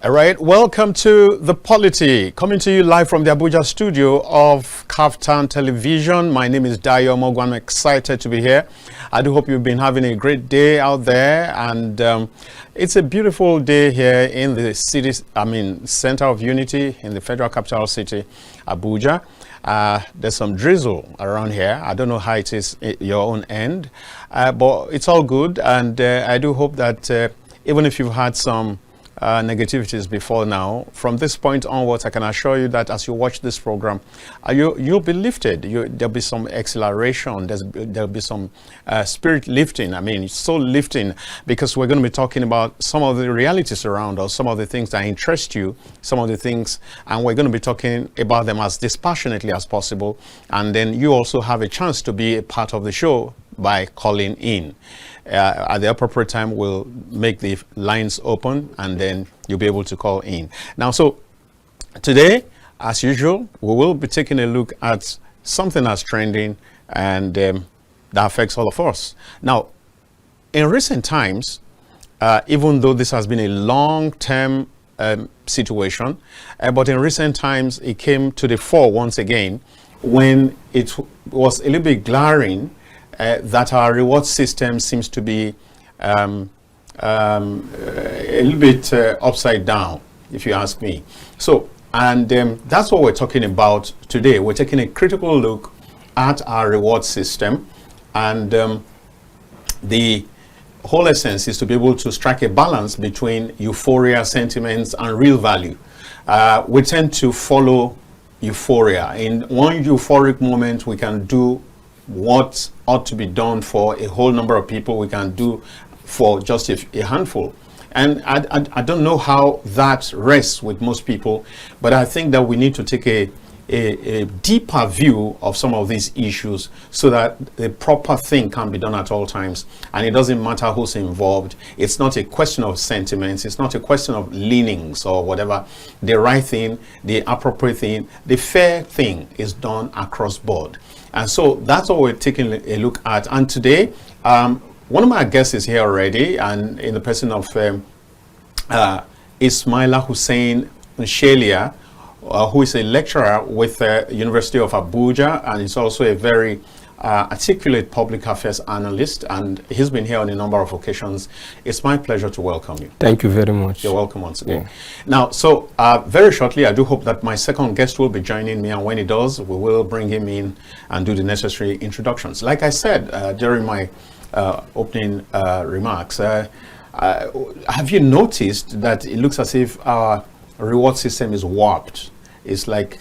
All right, welcome to the Polity, coming to you live from the Abuja studio of Kaftan Television. My name is Dayo Mogu. I'm excited to be here. I do hope you've been having a great day out there, and it's a beautiful day here in the city, center of unity in the federal capital city, Abuja. There's some drizzle around here. I don't know how it is at your own end, but it's all good, and I do hope that even if you've had some negativities before now, from this point onwards, I can assure you that as you watch this program, you'll be lifted. There'll be some acceleration. There'll be some spirit lifting. I mean, soul lifting, because we're going to be talking about some of the realities around us, some of the things that interest you, some of the things, and we're going to be talking about them as dispassionately as possible. And then you also have a chance to be a part of the show by calling in. At the appropriate time, we'll make the lines open, and then you'll be able to call in. Now, so today, as usual, we will be taking a look at something that's trending and that affects all of us. Now, in recent times, even though this has been a long-term situation, but in recent times, it came to the fore once again when it was a little bit glaring that our reward system seems to be a little bit upside down, if you ask me. So, and that's what we're talking about today. We're taking a critical look at our reward system, and the whole essence is to be able to strike a balance between euphoria sentiments and real value. We tend to follow euphoria. In one euphoric moment, we can do what ought to be done for a whole number of people, we can do for just a handful. And I don't know how that rests with most people, but I think that we need to take a deeper view of some of these issues so that the proper thing can be done at all times. And it doesn't matter who's involved. It's not a question of sentiments. It's not a question of leanings or whatever. The right thing, the appropriate thing, the fair thing is done across board. And so that's what we're taking a look at. And today, one of my guests is here already, and in the person of Ismaila Hussein Shelia, who is a lecturer with the University of Abuja, and is also a very articulate public affairs analyst, and he's been here on a number of occasions. It's my pleasure to welcome you. Thank you very much. You're welcome once again. Yeah. Now, so very shortly, I do hope that my second guest will be joining me, and when he does, we will bring him in and do the necessary introductions. Like I said during my opening remarks, have you noticed that it looks as if our reward system is warped? It's like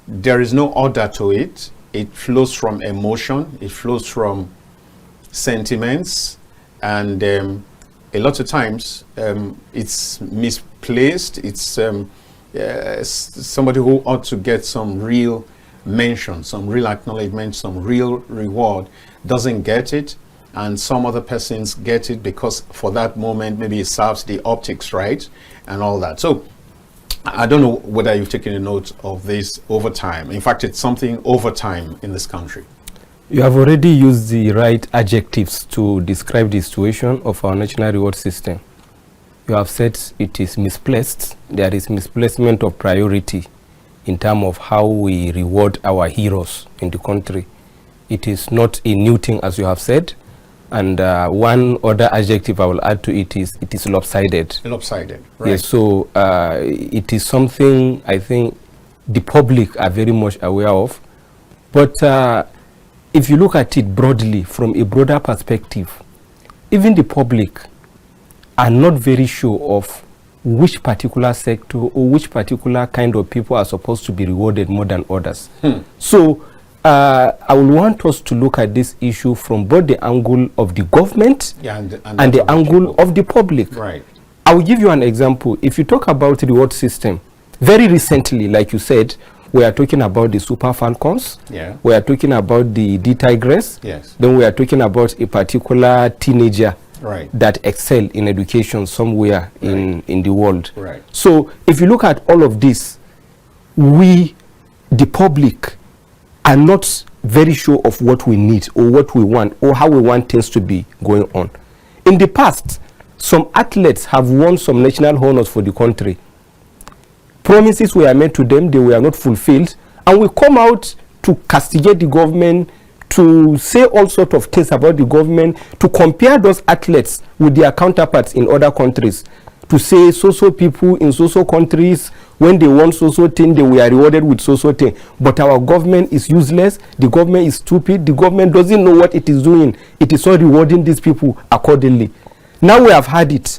there is no order to it. It flows from emotion, it flows from sentiments, and a lot of times it's misplaced. It's somebody who ought to get some real mention, some real acknowledgement, some real reward doesn't get it, and some other persons get it because for that moment maybe it serves the optics right and all that. So I don't know whether you've taken a note of this over time. In fact, it's something over time in this country. You have already used the right adjectives to describe the situation of our national reward system. You have said it is misplaced. There is misplacement of priority in terms of how we reward our heroes in the country. It is not a new thing, as you have said. And one other adjective I will add to it is lopsided. Lopsided, right. Yes, so it is something I think the public are very much aware of. But if you look at it broadly, from a broader perspective, even the public are not very sure of which particular sector or which particular kind of people are supposed to be rewarded more than others. So I will want us to look at this issue from both the angle of the government and the angle of the public. Right. I will give you an example. If you talk about the reward system, very recently, like you said, we are talking about the Super Falcons. Yeah. We are talking about the Tigress. Yes. Then we are talking about a particular teenager right. that excel in education somewhere right. in the world. Right. So if you look at all of this, we, the public, are not very sure of what we need or what we want or how we want things to be going on. In the past, some athletes have won some national honors for the country. Promises were made to them, they were not fulfilled, and we come out to castigate the government, to say all sorts of things about the government, to compare those athletes with their counterparts in other countries, to say so people in so countries, when they won so thing, they were rewarded with so thing. But our government is useless, the government is stupid, the government doesn't know what it is doing. It is not rewarding these people accordingly. Now we have had it.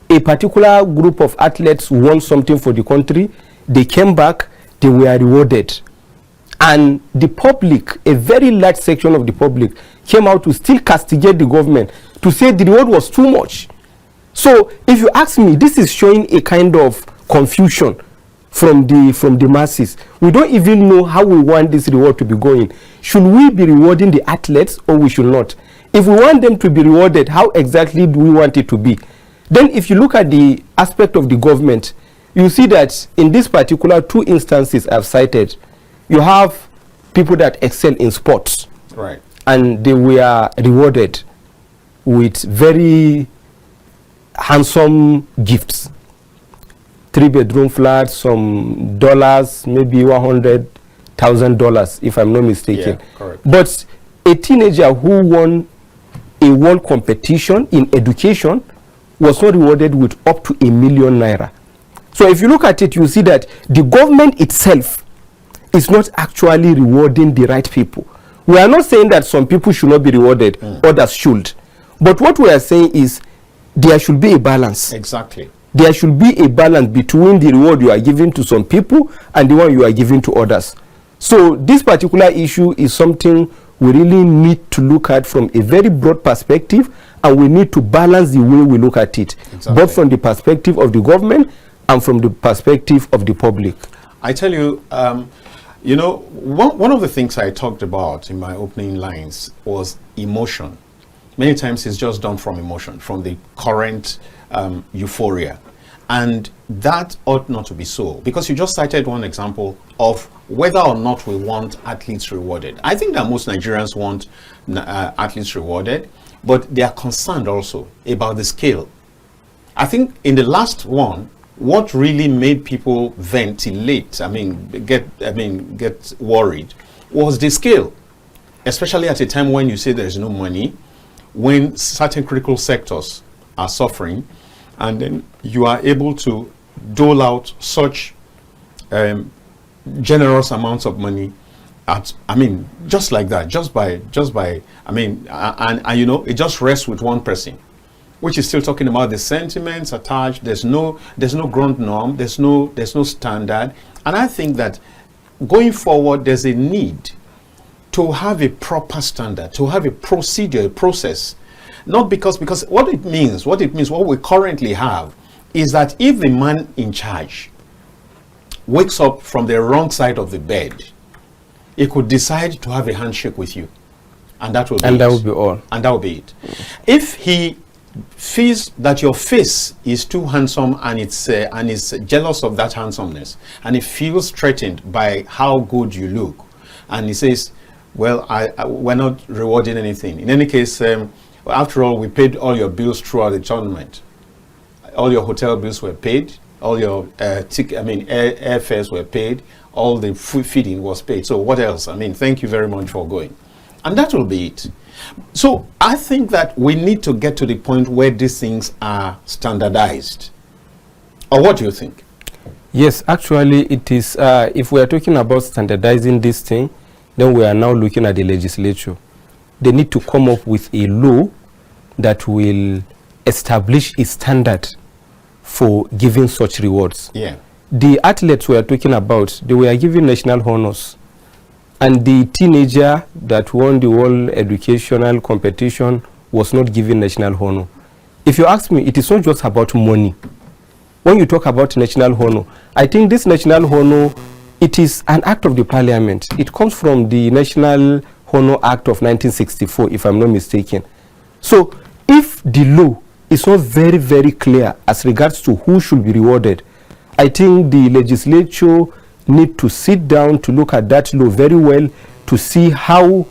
A particular group of athletes won something for the country, they came back, they were rewarded. And the public, a very large section of the public, came out to still castigate the government, to say the reward was too much. So if you ask me, this is showing a kind of confusion from the masses. We don't even know how we want this reward to be going. Should we be rewarding the athletes or we should not? If we want them to be rewarded, how exactly do we want it to be? Then if you look at the aspect of the government, you see that in this particular two instances I've cited, you have people that excel in sports. Right. And they were rewarded with very handsome gifts. 3-bedroom flats, some dollars, maybe $100,000, if I'm not mistaken. Yeah, correct. But a teenager who won a world competition in education was not rewarded with up to ₦1 million. So if you look at it, you see that the government itself is not actually rewarding the right people. We are not saying that some people should not be rewarded, others should. But what we are saying is there should be a balance. Exactly. There should be a balance between the reward you are giving to some people and the one you are giving to others. So this particular issue is something we really need to look at from a very broad perspective, and we need to balance the way we look at it, exactly, both from the perspective of the government and from the perspective of the public. I tell you, you know, one of the things I talked about in my opening lines was emotion. Many times it's just done from emotion, from the current euphoria. And that ought not to be so, because you just cited one example of whether or not we want athletes rewarded. I think that most Nigerians want athletes rewarded, but they are concerned also about the scale. I think in the last one, what really made people ventilate, get worried, was the scale, especially at a time when you say there's no money, when certain critical sectors are suffering, and then you are able to dole out such generous amounts of money at, just like that, just by, and you know, it just rests with one person, which is still talking about the sentiments attached. There's no ground norm, there's no standard. And I think that going forward, there's a need to have a proper standard, to have a procedure, a process. Not because what we currently have is that if the man in charge wakes up from the wrong side of the bed, he could decide to have a handshake with you, and that will be and that will be all. And that will be it. If he feels that your face is too handsome and is jealous of that handsomeness, and he feels threatened by how good you look, and he says, well, we're not rewarding anything. In any case, after all, we paid all your bills throughout the tournament. All your hotel bills were paid. All your airfares were paid. All the food feeding was paid. So what else? Thank you very much for going. And that will be it. So I think that we need to get to the point where these things are standardized. Or what do you think? Yes, actually it is. If we are talking about standardizing this thing, then we are now looking at the legislature. They need to come up with a law that will establish a standard for giving such rewards. Yeah. The athletes we are talking about, they were given national honors. And the teenager that won the world educational competition was not given national honor. If you ask me, it is not just about money. When you talk about national honor, I think this national honor, it is an act of the parliament. It comes from the National Honor Act of 1964, if I'm not mistaken. So if the law is not very, very clear as regards to who should be rewarded, I think the legislature need to sit down to look at that law very well to see how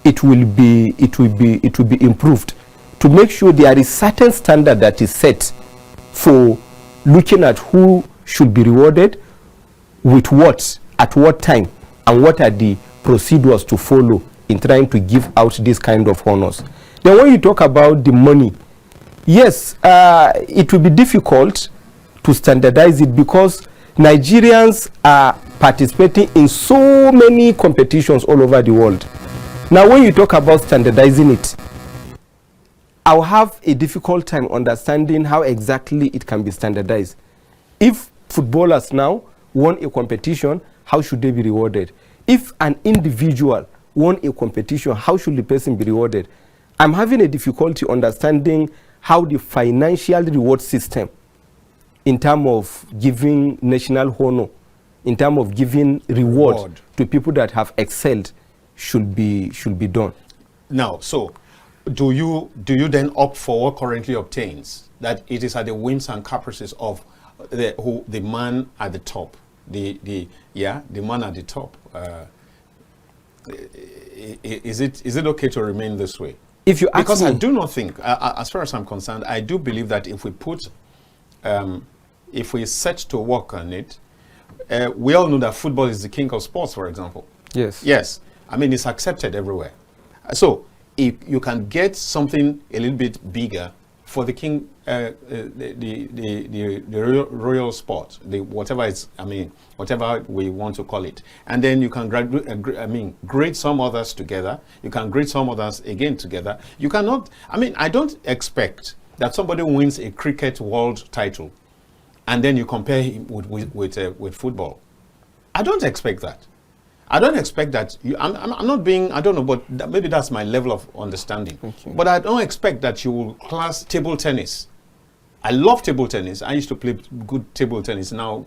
it will be improved. to make sure there is certain standard that is set for looking at who should be rewarded with what, at what time, and what are the procedures to follow in trying to give out this kind of honors. Then when you talk about the money, yes, it will be difficult to standardize it because Nigerians are participating in so many competitions all over the world. Now, when you talk about standardizing it, I'll have a difficult time understanding how exactly it can be standardized. If footballers now won a competition, how should they be rewarded? If an individual won a competition, how should the person be rewarded? I'm having a difficulty understanding how the financial reward system, in terms of giving national honor, in terms of giving reward to people that have excelled, should be done. Now, so do you then opt for what currently obtains, that it is at the whims and caprices of the man at the top, the man at the top? Is it okay to remain this way? If you ask because me, I do not think, as far as I'm concerned, I do believe that if we set to work on it, we all know that football is the king of sports, for example. Yes. Yes. I mean, it's accepted everywhere. So if you can get something a little bit bigger for the king, the royal sport, whatever we want to call it, and then you can grade some others together. You can grade some others again together. You cannot. I mean, I don't expect that somebody wins a cricket world title, and then you compare him with football. I don't expect that. I don't expect that. I'm not being, I don't know, but maybe that's my level of understanding. Okay. But I don't expect that you will class table tennis. I love table tennis. I used to play good table tennis. Now,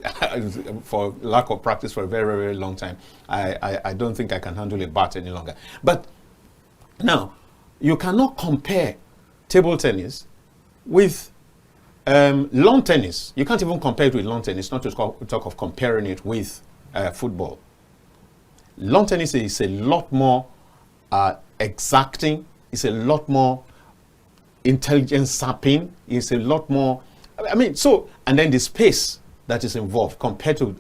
for lack of practice for a very, very long time, I don't think I can handle a bat any longer. But now, you cannot compare table tennis with lawn tennis. You can't even compare it with lawn tennis, not to talk of comparing it with football. Lawn tennis is a lot more exacting. It's a lot more intelligence sapping. It's a lot more. I mean, so, and then the space that is involved compared to.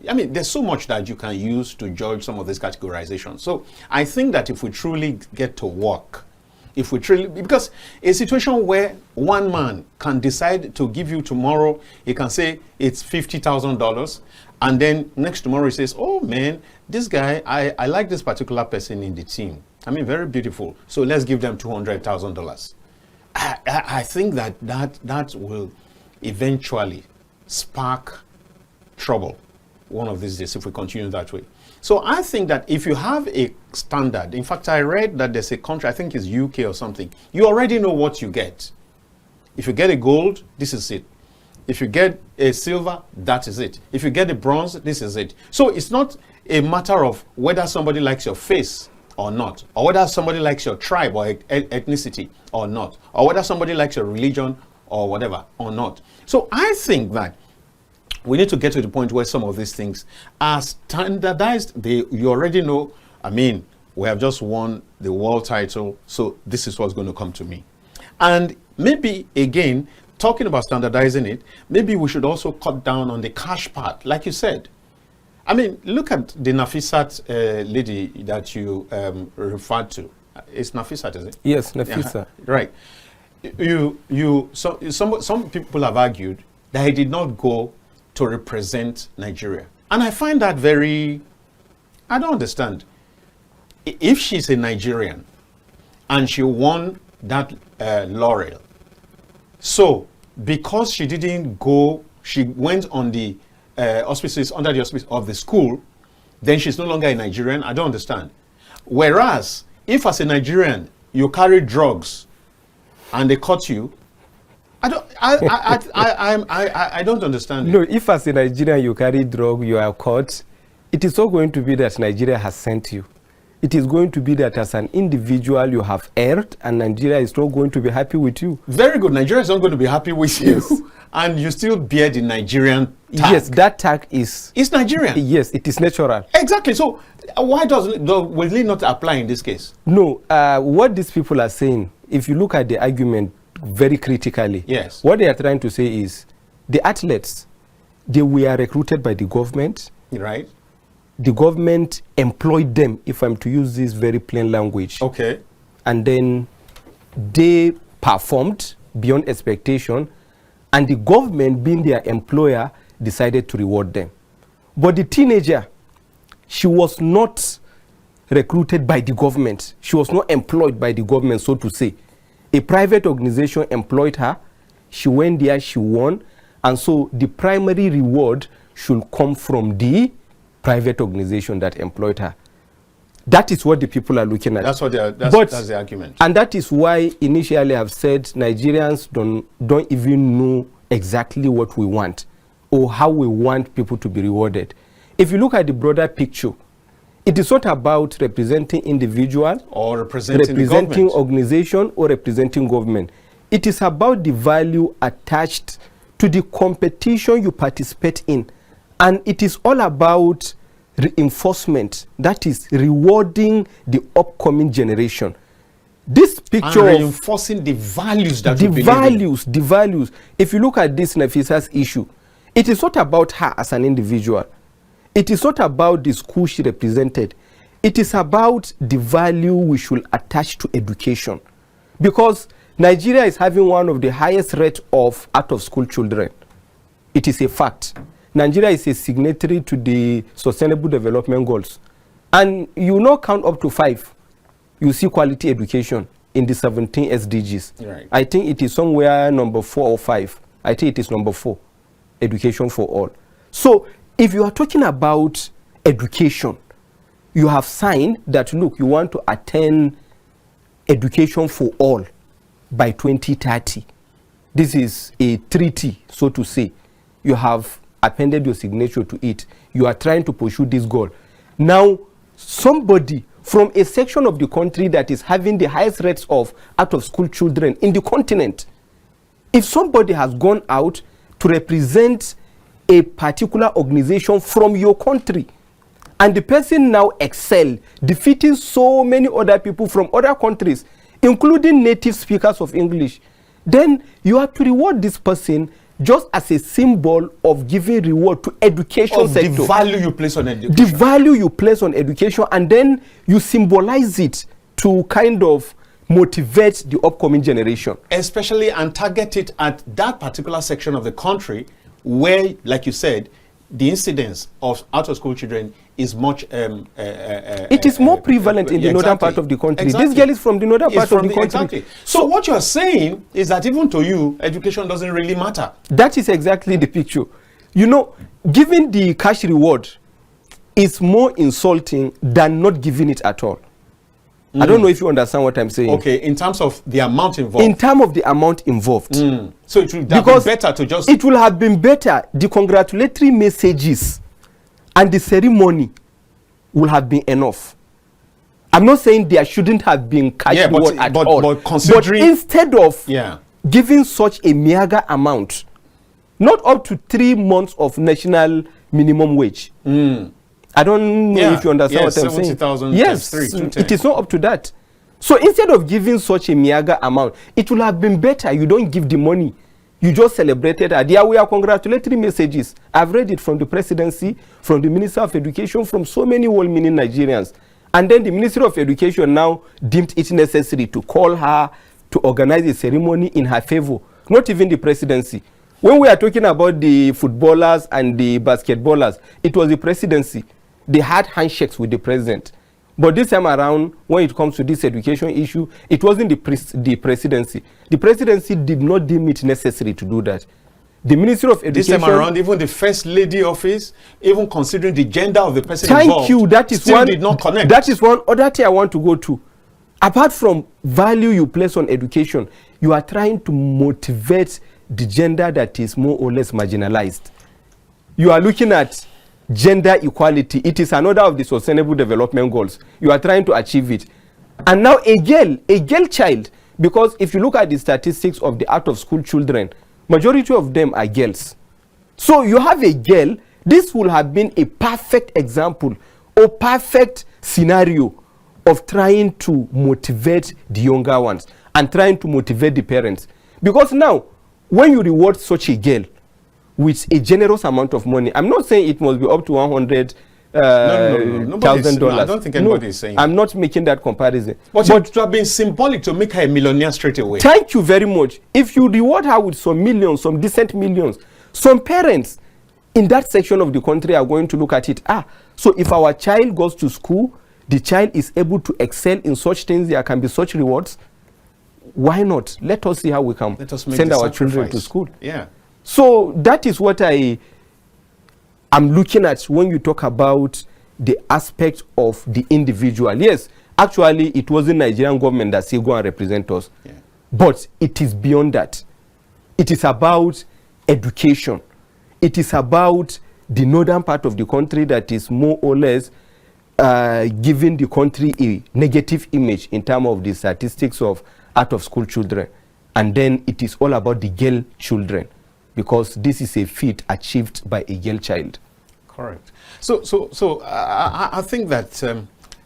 I mean, there's so much that you can use to judge some of these categorizations. So, I think that if we truly get to work, because a situation where one man can decide to give you tomorrow, he can say it's $50,000, and then next tomorrow he says, oh man, this guy, I like this particular person in the team. I mean, very beautiful. So let's give them $200,000. I think that will eventually spark trouble one of these days if we continue that way. So I think that if you have a standard, in fact, I read that there's a country, I think it's UK or something, you already know what you get. If you get a gold, this is it. If you get a silver, that is it. If you get a bronze, this is it. So it's not a matter of whether somebody likes your face or not, or whether somebody likes your tribe or ethnicity or not, or whether somebody likes your religion or whatever or not. So I think that we need to get to the point where some of these things are standardized. You already know, I mean, we have just won the world title, so this is what's going to come to me. And maybe, again, talking about standardizing it, maybe we should also cut down on the cash part, like you said. I mean, look at the Nafisat lady that you referred to. It's Nafisat, is it? Yes, Nafisa. Right. Some people have argued that he did not go to represent Nigeria. And I find that I don't understand. If she's a Nigerian and she won that laurel, so because she didn't go, she went on the auspices, under the auspices of the school, then she's no longer a Nigerian. I don't understand. Whereas, if as a Nigerian, you carry drugs and they caught you, I don't understand. No, if as a Nigerian you carry drug, you are caught, it is not going to be that Nigeria has sent you. It is going to be that as an individual you have erred, and Nigeria is not going to be happy with you. Very good. Nigeria is not going to be happy with you. Yes. And you still bear the Nigerian tag. Yes, that tag is... It's Nigerian. Yes, it is natural. Exactly. So why will it not apply in this case? No, what these people are saying, if you look at the argument very critically, yes, what they are trying to say is the athletes, they were recruited by the government. Right. The government employed them, if I'm to use this very plain language. Okay. And then they performed beyond expectation, and the government, being their employer, decided to reward them. But the teenager, she was not recruited by the government. She was not employed by the government, so to say. A private organization employed her. She went there, she won. And so the primary reward should come from the private organization that employed her. That is what the people are looking at. That's what that's the argument. And that is why initially I've said Nigerians don't even know exactly what we want or how we want people to be rewarded. If you look at the broader picture, it is not about representing individuals or representing organization or representing government. It is about the value attached to the competition you participate in. And it is all about reinforcement, that is rewarding the upcoming generation. This picture and reinforcing the values that the values. If you look at this Nafisa's issue, it is not about her as an individual. It is not about the school she represented. It is about the value we should attach to education. Because Nigeria is having one of the highest rates of out-of-school children. It is a fact. Nigeria is a signatory to the Sustainable Development Goals. And you now count up to 5. You see quality education in the 17 SDGs. Right. I think it is somewhere number 4 or 5. I think it is number 4, education for all. So if you are talking about education, you have signed that, look, you want to attain education for all by 2030. This is a treaty, so to say. You have appended your signature to it. You are trying to pursue this goal. Now, somebody from a section of the country that is having the highest rates of out-of-school children in the continent, if somebody has gone out to represent a particular organization from your country, and the person now excel, defeating so many other people from other countries, including native speakers of English, then you have to reward this person just as a symbol of giving reward to education sector. The value you place on education. The value you place on education, and then you symbolize it to kind of motivate the upcoming generation. Especially and target it at that particular section of the country where, like you said, the incidence of out-of-school children is much... it is more prevalent in the northern part of the country. Exactly. This girl is from the northern part of the country. Exactly. So what you're saying is that even to you, education doesn't really matter. That is exactly the picture. You know, giving the cash reward is more insulting than not giving it at all. I don't know if you understand what I'm saying. Okay, in terms of the amount involved. In terms of the amount involved. So it would have been better to just... It will have been better. The congratulatory messages and the ceremony will have been enough. I'm not saying there shouldn't have been cash reward at all. But considering... But instead of giving such a meager amount, not up to 3 months of national minimum wage. I don't know if you understand what I'm saying. 70,000 yes, 3, it is not up to that. So instead of giving such a meager amount, it will have been better. You don't give the money. You just celebrated her. There were congratulatory messages. I've read it from the presidency, from the Minister of Education, from so many well-meaning Nigerians. And then the Ministry of Education now deemed it necessary to call her to organize a ceremony in her favor. Not even the presidency. When we are talking about the footballers and the basketballers, it was the presidency. They had handshakes with the president. But this time around, when it comes to this education issue, it wasn't the presidency. The presidency did not deem it necessary to do that. The Ministry of Education... This time around, even the First Lady office, even considering the gender of the person involved, still did not connect. That is one other thing I want to go to. Apart from value you place on education, you are trying to motivate the gender that is more or less marginalized. You are looking at gender equality. It is another of the Sustainable Development Goals. You are trying to achieve it. And now a girl child, because if you look at the statistics of the out-of-school children, majority of them are girls. So you have a girl, this will have been a perfect example or perfect scenario of trying to motivate the younger ones and trying to motivate the parents. Because now, when you reward such a girl with a generous amount of money, I'm not saying it must be up to $100,000. No, I don't think anybody is saying I'm not making that comparison. But it would have been symbolic to make her a millionaire straight away. Thank you very much. If you reward her with some millions, some decent millions, some parents in that section of the country are going to look at it. So if our child goes to school, the child is able to excel in such things, there can be such rewards. Why not? Let us see how we can send our children to school. Yeah. So that is what I am looking at when you talk about the aspect of the individual. Yes, actually, it wasn't Nigerian government that said go and represent us. Yeah. But it is beyond that. It is about education. It is about the northern part of the country that is more or less giving the country a negative image in terms of the statistics of out-of-school children. And then it is all about the girl children, because this is a feat achieved by a girl child. Correct. So I think that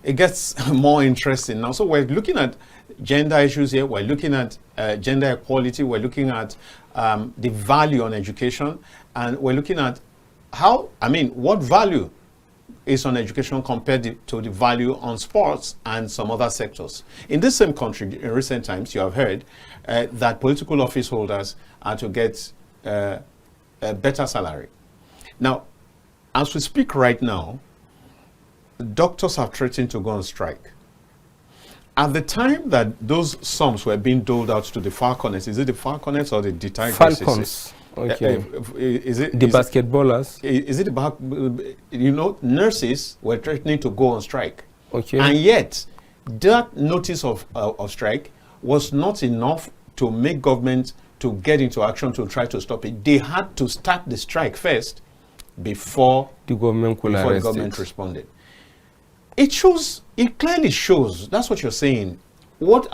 it gets more interesting now. So we're looking at gender issues here. We're looking at gender equality. We're looking at the value on education. And we're looking at what value is on education compared to the value on sports and some other sectors. In this same country, in recent times, you have heard that political office holders are to get a better salary. Now, as we speak right now, doctors have threatened to go on strike. At the time that those sums were being doled out to the Falconers, is it the Falconers or the Falcons? Okay. Is it the basketballers? Is it about, nurses were threatening to go on strike. Okay. And yet, that notice of strike was not enough to make government to get into action to try to stop it. They had to start the strike first before the government responded. It clearly shows, that's what you're saying. What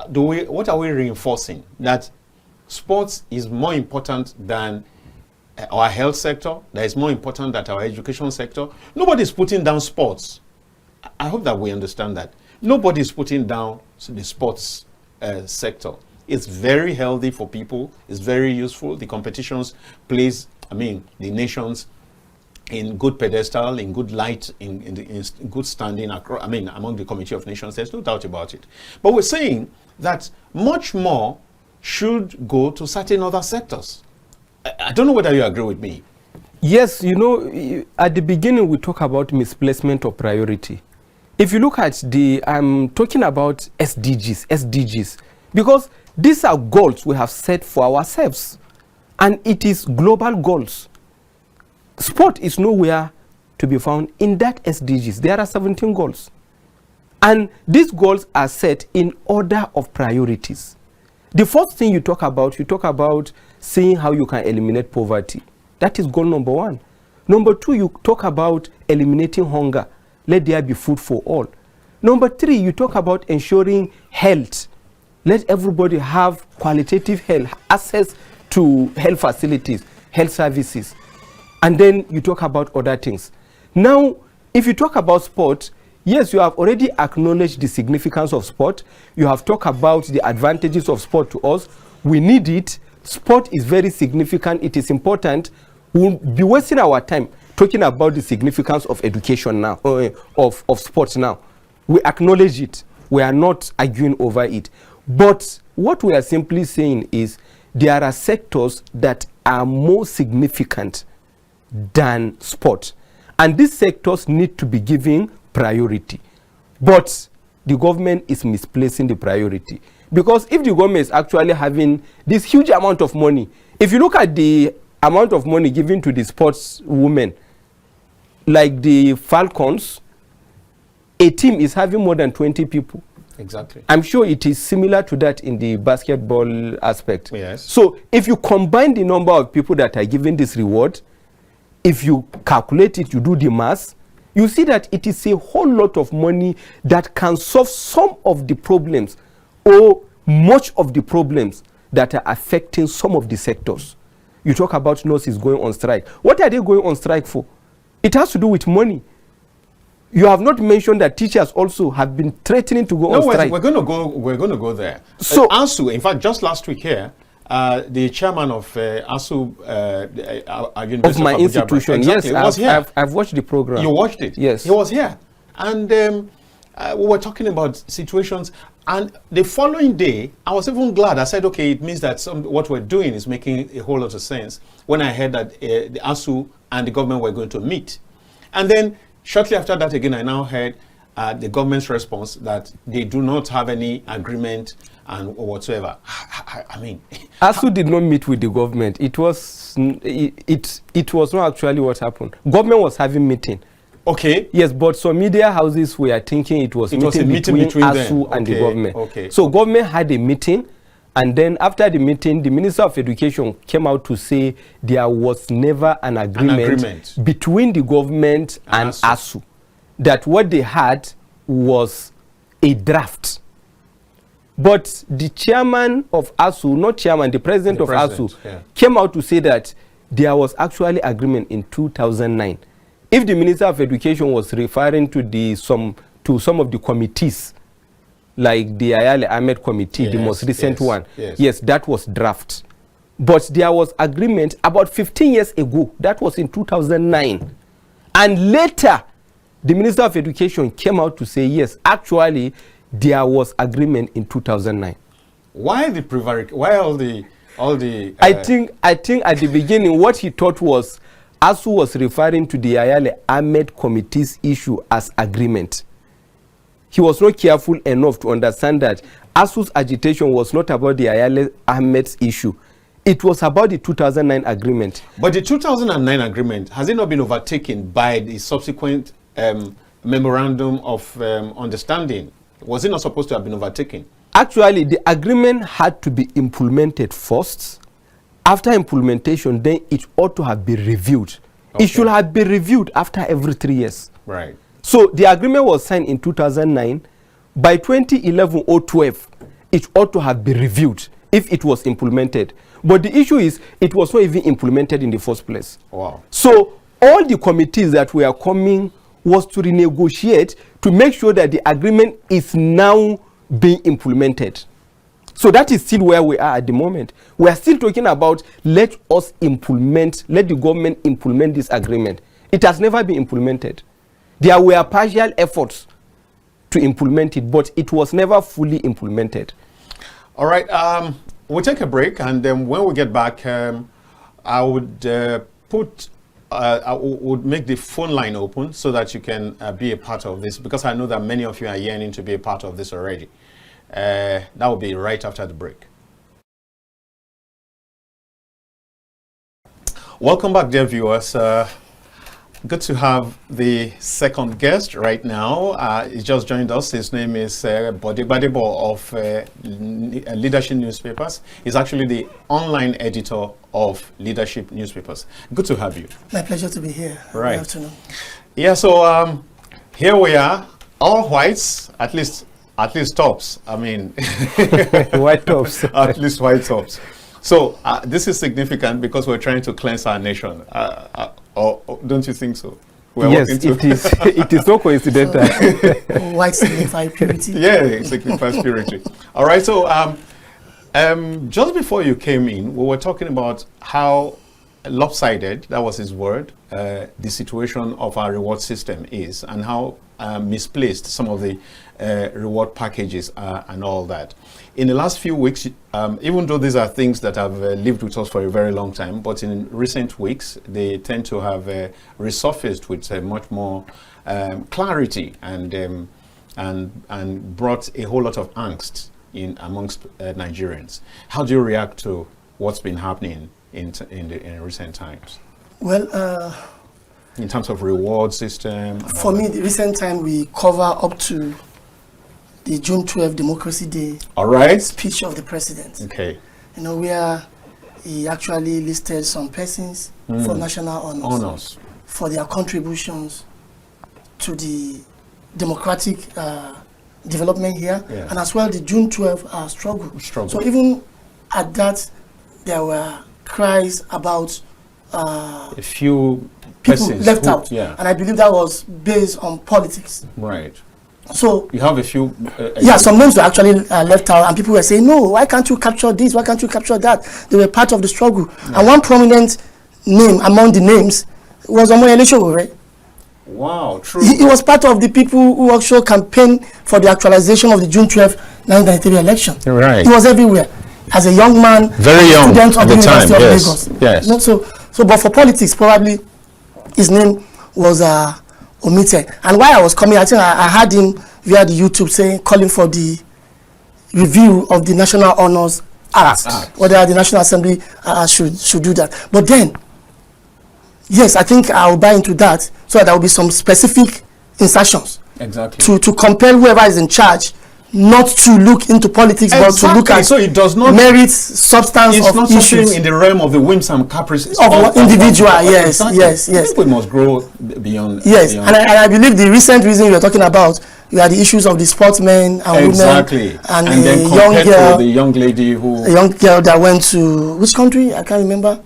are we reinforcing? That sports is more important than our health sector, that is more important than our education sector. Nobody's putting down sports. I hope that we understand that. Nobody's putting down the sports sector. It's very healthy for people. It's very useful. The competitions place, the nations in good pedestal, in good light, in good standing, among the Committee of Nations. There's no doubt about it. But we're saying that much more should go to certain other sectors. I don't know whether you agree with me. Yes, at the beginning we talk about misplacement of priority. If you look at I'm talking about SDGs, because these are goals we have set for ourselves, and it is global goals. Sport is nowhere to be found in that SDGs. There are 17 goals. And these goals are set in order of priorities. The first thing you talk about seeing how you can eliminate poverty. That is goal number 1. Number 2, you talk about eliminating hunger. Let there be food for all. Number 3, you talk about ensuring health. Let everybody have qualitative health, access to health facilities, health services. And then you talk about other things. Now, if you talk about sport, yes, you have already acknowledged the significance of sport. You have talked about the advantages of sport to us. We need it. Sport is very significant. It is important. We'll be wasting our time talking about the significance of education now, of sports now. We acknowledge it. We are not arguing over it. But what we are simply saying is there are sectors that are more significant than sport. And these sectors need to be given priority. But the government is misplacing the priority. Because if the government is actually having this huge amount of money, if you look at the amount of money given to the sports women, like the Falcons, a team is having more than 20 people. Exactly. I'm sure it is similar to that in the basketball aspect. Yes. So if you combine the number of people that are given this reward, if you calculate it, you do the math, you see that it is a whole lot of money that can solve some of the problems or much of the problems that are affecting some of the sectors. You talk about nurses going on strike. What are they going on strike for? It has to do with money. You have not mentioned that teachers also have been threatening to go on strike. We're going to go there. So ASU, in fact, just last week here, the chairman of ASU, of my institution, exactly, yes, I've watched the program. You watched it? Yes. He was here. And we were talking about situations. And the following day, I was even glad. I said, okay, it means that what we're doing is making a whole lot of sense when I heard that the ASU and the government were going to meet. And then shortly after that, again, I now heard the government's response that they do not have any agreement and whatsoever. I mean, ASU did not meet with the government. It was not actually what happened. Government was having meeting. Okay. Yes, but some media houses were thinking it was meeting between ASU and the government. Okay. So government had a meeting, and then after the meeting, the Minister of Education came out to say there was never an agreement between the government and ASU. That what they had was a draft. But the chairman of ASU, not chairman, the president of ASU, came out to say that there was actually agreement in 2009. If the Minister of Education was referring to some of the committees, like the Ayale Ahmed committee, the most recent one, yes, that was draft. But there was agreement about 15 years ago. That was in 2009. And later, the Minister of Education came out to say, yes, actually, there was agreement in 2009. Why the prevarication? Why all the? I think at the beginning, what he thought was, ASU was referring to the Ayale Ahmed committee's issue as agreement. He was not careful enough to understand that ASU's agitation was not about the Ayale Ahmed's issue. It was about the 2009 agreement. But the 2009 agreement, has it not been overtaken by the subsequent memorandum of understanding? Was it not supposed to have been overtaken? Actually, the agreement had to be implemented first. After implementation, then it ought to have been reviewed. Okay. It should have been reviewed after every 3 years. Right. So the agreement was signed in 2009. By 2011 or 12, it ought to have been reviewed if it was implemented. But the issue is, it was not even implemented in the first place. Wow. So all the committees that were coming was to renegotiate to make sure that the agreement is now being implemented. So that is still where we are at the moment. We are still talking about let the government implement this agreement. It has never been implemented. There were partial efforts to implement it, but it was never fully implemented. All right, we'll take a break, and then when we get back, I would I would make the phone line open so that you can be a part of this, because I know that many of you are yearning to be a part of this already. That will be right after the break. Welcome back, dear viewers. Good to have the second guest right now. He just joined us. His name is Bode Badebo of Leadership Newspapers. He's actually the online editor of Leadership Newspapers. Good to have you. My pleasure to be here. Right. Good afternoon. Yeah, so here we are, all whites, at least tops. I mean, white tops. At least white tops. So this is significant because we're trying to cleanse our nation. Or don't you think so? Yes, it is. It is so coincidental. So, white signifies purity. Yeah, it signifies purity. All right. So just before you came in, we were talking about how lopsided, that was his word, the situation of our reward system is, and how misplaced some of the reward packages are and all that. In the last few weeks, even though these are things that have lived with us for a very long time, but in recent weeks, they tend to have resurfaced with much more clarity and brought a whole lot of angst amongst Nigerians. How do you react to what's been happening in recent times? Well, in terms of reward system? For me, the recent time we cover up to the June 12 Democracy Day speech of the president. Okay. You know, where he actually listed some persons for national honors for their contributions to the democratic development here, and as well the June 12 struggle. So even at that, there were cries about a few people persons left who- out. Yeah. And I believe that was based on politics. Right. So, You have a few. yeah, some names were actually left out, and people were saying, no, why can't you capture this? Why can't you capture that? They were part of the struggle. And one prominent name among the names was Omoyele Sowore. Wow, true. He was part of the people who also campaigned for the actualization of the June 12, 1993 election. Right. He was everywhere. As a young man, Very young student at of the the time, University of yes, Lagos. yes. You know, so, but for politics, probably his name was omitted. And while I was coming, I think I heard him via the YouTube saying, calling for the review of the National Honors Act, whether the National Assembly should do that. But then, yes, I think I'll buy into that, so that there will be some specific insertions Exactly. to compel whoever is in charge not to look into politics, but to look Exactly. at So it does not. merit, substance It's of not issues. something in the realm of the whims and caprices Of individual, yes, exactly. yes, I yes. think we must grow beyond. Yes, beyond. and I believe the recent reason you're talking about, you are the issues of the sportsmen and Exactly. women, and, then a compared young to girl, the young lady who. a young girl that went to which country? I can't remember.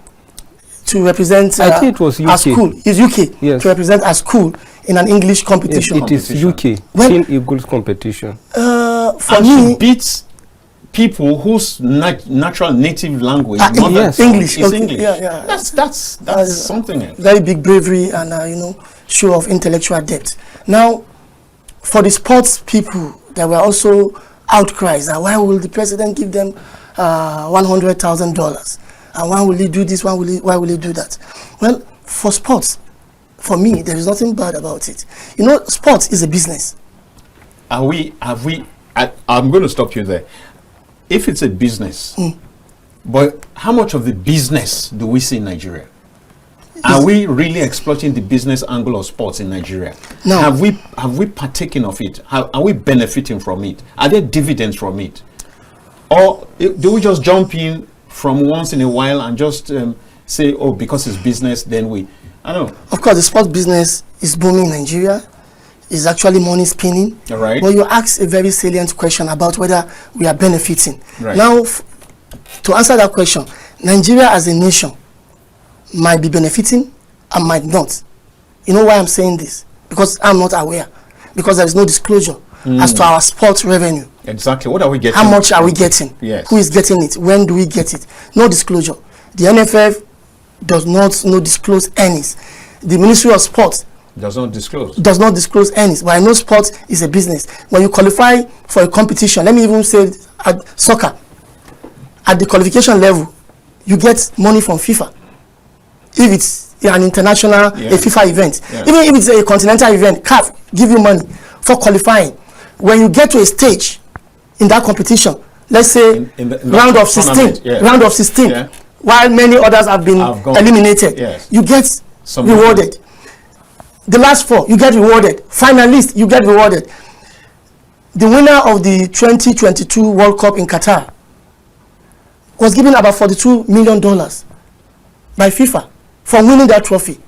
To represent I think it was our UK. school. It's UK. Yes. To represent our school in an English Yes, competition. it is UK. Well- Teen Eagles competition. For and she me, beats people whose natural native language yes. English. is Okay, English. yeah. That's something else. Very big bravery and show of intellectual depth. Now, for the sports people, there were also outcries that why will the president give them $100,000, and why will he do this? Why will he do that? Well, for sports, for me, there is nothing bad about it. Sports is a business. I'm going to stop you there. If it's a business, but how much of the business do we see in Nigeria? Are we really exploiting the business angle of sports in Nigeria? No. Have we partaken of it? Are we benefiting from it? Are there dividends from it? Or do we just jump in from once in a while and just say, oh, because it's business, then I don't know. Of course, the sports business is booming in Nigeria. It's actually money spinning. All right. But you ask a very salient question about whether we are benefiting. Right. Now, to answer that question, Nigeria as a nation might be benefiting and might not. You know why I'm saying this? Because I'm not aware. Because there is no disclosure as to our sports revenue. Exactly. What are we getting? How much are we getting? Yes. Who is getting it? When do we get it? No disclosure. The NFF does not disclose earnings. The Ministry of Sports Does not disclose earnings. But I know sports is a business. When you qualify for a competition, let me even say at soccer, at the qualification level, you get money from FIFA. If it's an international, a FIFA event, even if it's a continental event, CAF give you money for qualifying. When you get to a stage in that competition, let's say in round of 16, Yeah. while many others have been eliminated, Yes. you get rewarded. The last four, you get rewarded. Finalist, you get rewarded. The winner of the 2022 World Cup in Qatar was given about $42 million by FIFA for winning that trophy.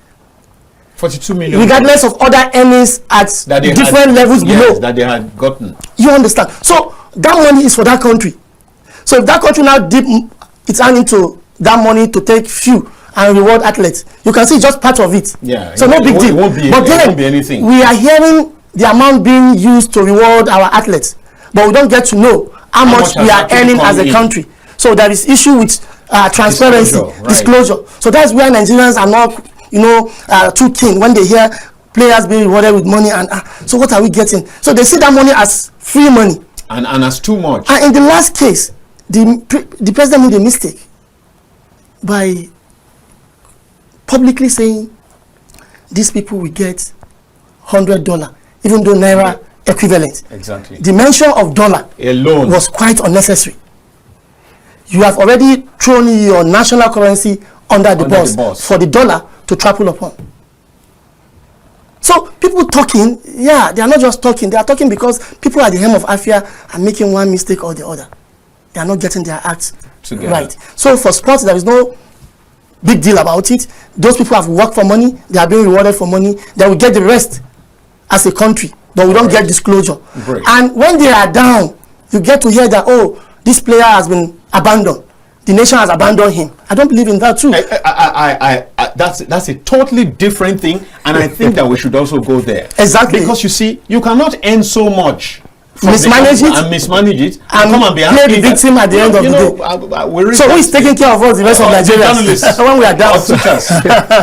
42 million. Regardless of other earnings at different levels below. that they had gotten. You understand? So that money is for that country. So if that country now dip its hand into that money to take few and reward athletes, you can see just part of it. Yeah. So no big deal. But then won't be anything. we are hearing the amount being used to reward our athletes, but we don't get to know how much we are earning as a country. So there is issue with transparency, disclosure. So that's where Nigerians are not, too keen when they hear players being rewarded with money. And so what are we getting? So they see that money as free money. And as too much. And in the last case, the president made a mistake by publicly saying these people will get $100, even though naira equivalent. Exactly. The mention of dollar alone was quite unnecessary. You have already thrown your national currency under the bus for the dollar to trample upon. So people talking, they are not just talking. They are talking because people at the helm of Afia are making one mistake or the other. They are not getting their acts right. So for sports, there is no big deal about it. Those people have worked for money. They are being rewarded for money. They will get the rest as a country, but we don't get disclosure. Great. And when they are down, you get to hear that, oh, this player has been abandoned. the nation has abandoned him. I don't believe in that too. That's a totally different thing, and I think that we should also go there. Exactly. Because you see, you cannot earn so much, mismanage it, and mismanage it, and come and be play the victim at the end of the day. So who is taking care of us, the rest of Nigeria, when we are down?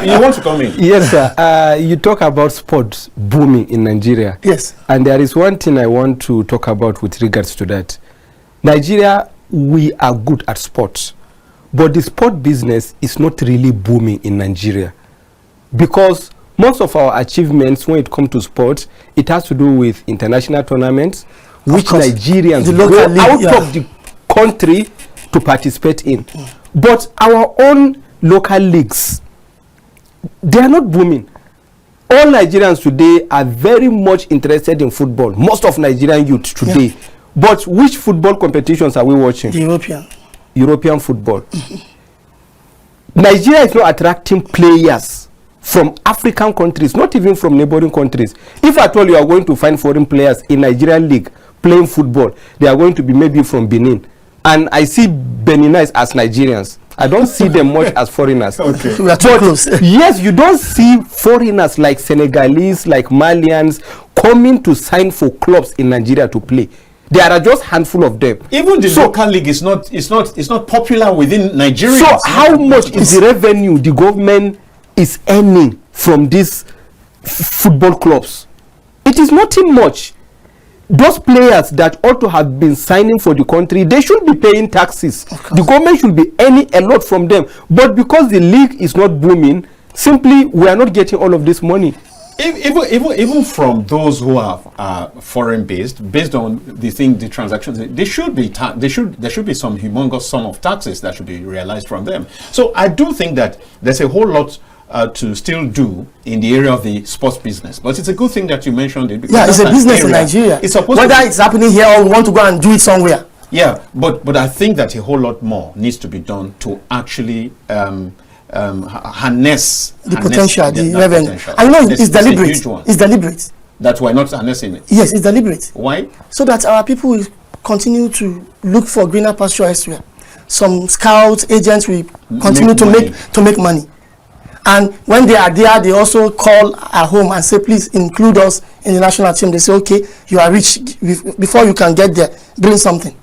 You want to come in? Yes, sir. You talk about sports booming in Nigeria. Yes. And there is one thing I want to talk about with regards to that. Nigeria, we are good at sports, but the sport business is not really booming in Nigeria, because most of our achievements when it comes to sports, it has to do with international tournaments, which Nigerians go out of the country to participate in. But our own local leagues, they are not booming. All Nigerians today are very much interested in football, most of Nigerian youth today. But which football competitions are we watching? The European football. Nigeria is not attracting players from African countries, not even from neighboring countries. If at all you are going to find foreign players in Nigerian league playing football, they are going to be maybe from Benin. And I see Beninites as Nigerians. I don't see them much as foreigners. Okay. We are too close. Yes, you don't see foreigners like Senegalese, like Malians coming to sign for clubs in Nigeria to play. There are just handful of them. Even the local league is not popular within Nigeria. So how much is the revenue the government is earning from these football clubs? It is nothing much. Those players that ought to have been signing for the country, they should be paying taxes. The government should be earning a lot from them. But because the league is not booming, simply we are not getting all of this money. Even from those who are foreign based on the transactions, there should be some humongous sum of taxes that should be realized from them. So I do think that there's a whole lot to still do in the area of the sports business. But it's a good thing that you mentioned it. Yeah, it's a business in Nigeria. It's supposed whether it's happening here or we want to go and do it somewhere. Yeah, but I think that a whole lot more needs to be done to actually harness the potential, the revenue. I know it's deliberate. It's deliberate. That we're not harnessing it. Yes, it's deliberate. Why? So that our people will continue to look for greener pasture elsewhere. Some scouts, agents will continue to make money. And when they are there, they also call our home and say, please include us in the national team. They say, okay, you are rich. Before you can get there, bring something.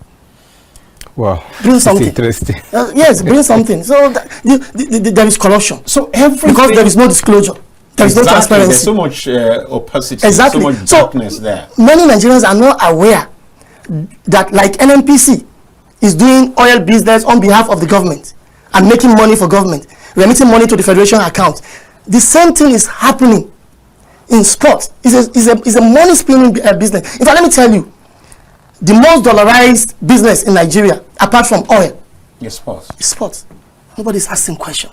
Wow, bring something. Interesting. Yes, bring something. So there is corruption. So everything, because there is no disclosure, there is no transparency. There's so much opacity. Exactly. So much darkness there. Many Nigerians are not aware that, like NNPC is doing oil business on behalf of the government and making money for government, remitting money to the federation account. The same thing is happening in sports. It's a money spinning business. In fact, let me tell you, the most dollarized business in Nigeria, apart from oil, is sports. Is sports. Nobody's asking questions.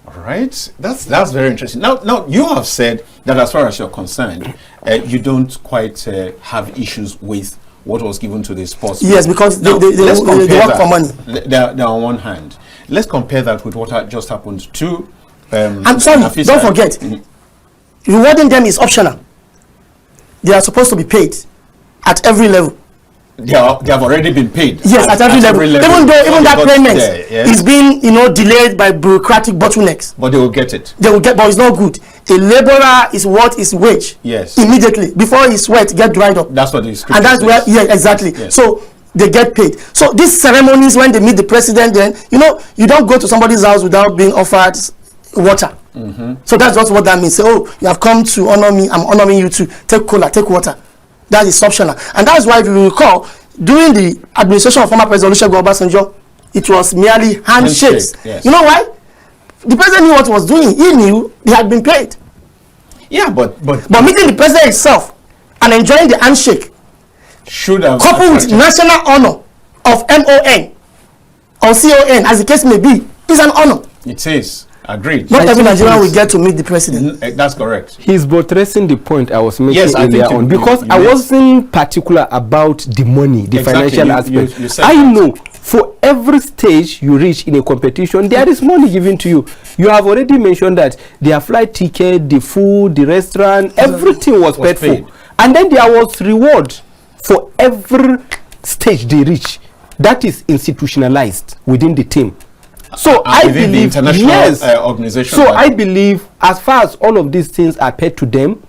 All right, that's very interesting. Now you have said that as far as you're concerned, you don't quite have issues with what was given to the sports. Yes, because they work for money. They're on one hand. Let's compare that with what just happened to. I'm sorry, don't forget, rewarding them is optional. They are supposed to be paid at every level. They have already been paid. Yes, at every level. Even though that payment is being delayed by bureaucratic bottlenecks. But they will get it. They will get, but it's not good. A laborer is worth his wage. Yes. Immediately before his sweat get dried up. That's what the and that's where exactly. Yes. So they get paid. So these ceremonies when they meet the president, then you don't go to somebody's house without being offered water. So that's just what that means. Say, oh, you have come to honor me. I'm honoring you too. Take cola, take water. That is optional. And that's why, if you recall, during the administration of former President Olusegun Obasanjo, it was merely handshakes. Yes. You know why? The president knew what he was doing. He knew they had been paid. Yeah, but meeting the president itself and enjoying the handshake should have coupled with national honor of MON or CON, as the case may be, is an honor. It is. Agreed. Not every Nigerian will get to meet the president. That's correct. He's buttressing the point I was making earlier on, because I wasn't particular about the money, the financial aspect. You I know for every stage you reach in a competition, there is money given to you. You have already mentioned that their flight ticket, the food, the restaurant, everything was paid for. And then there was reward for every stage they reach. that is institutionalized within the team. So I within believe the international yes. Organization. So I believe, as far as all of these things are paid to them,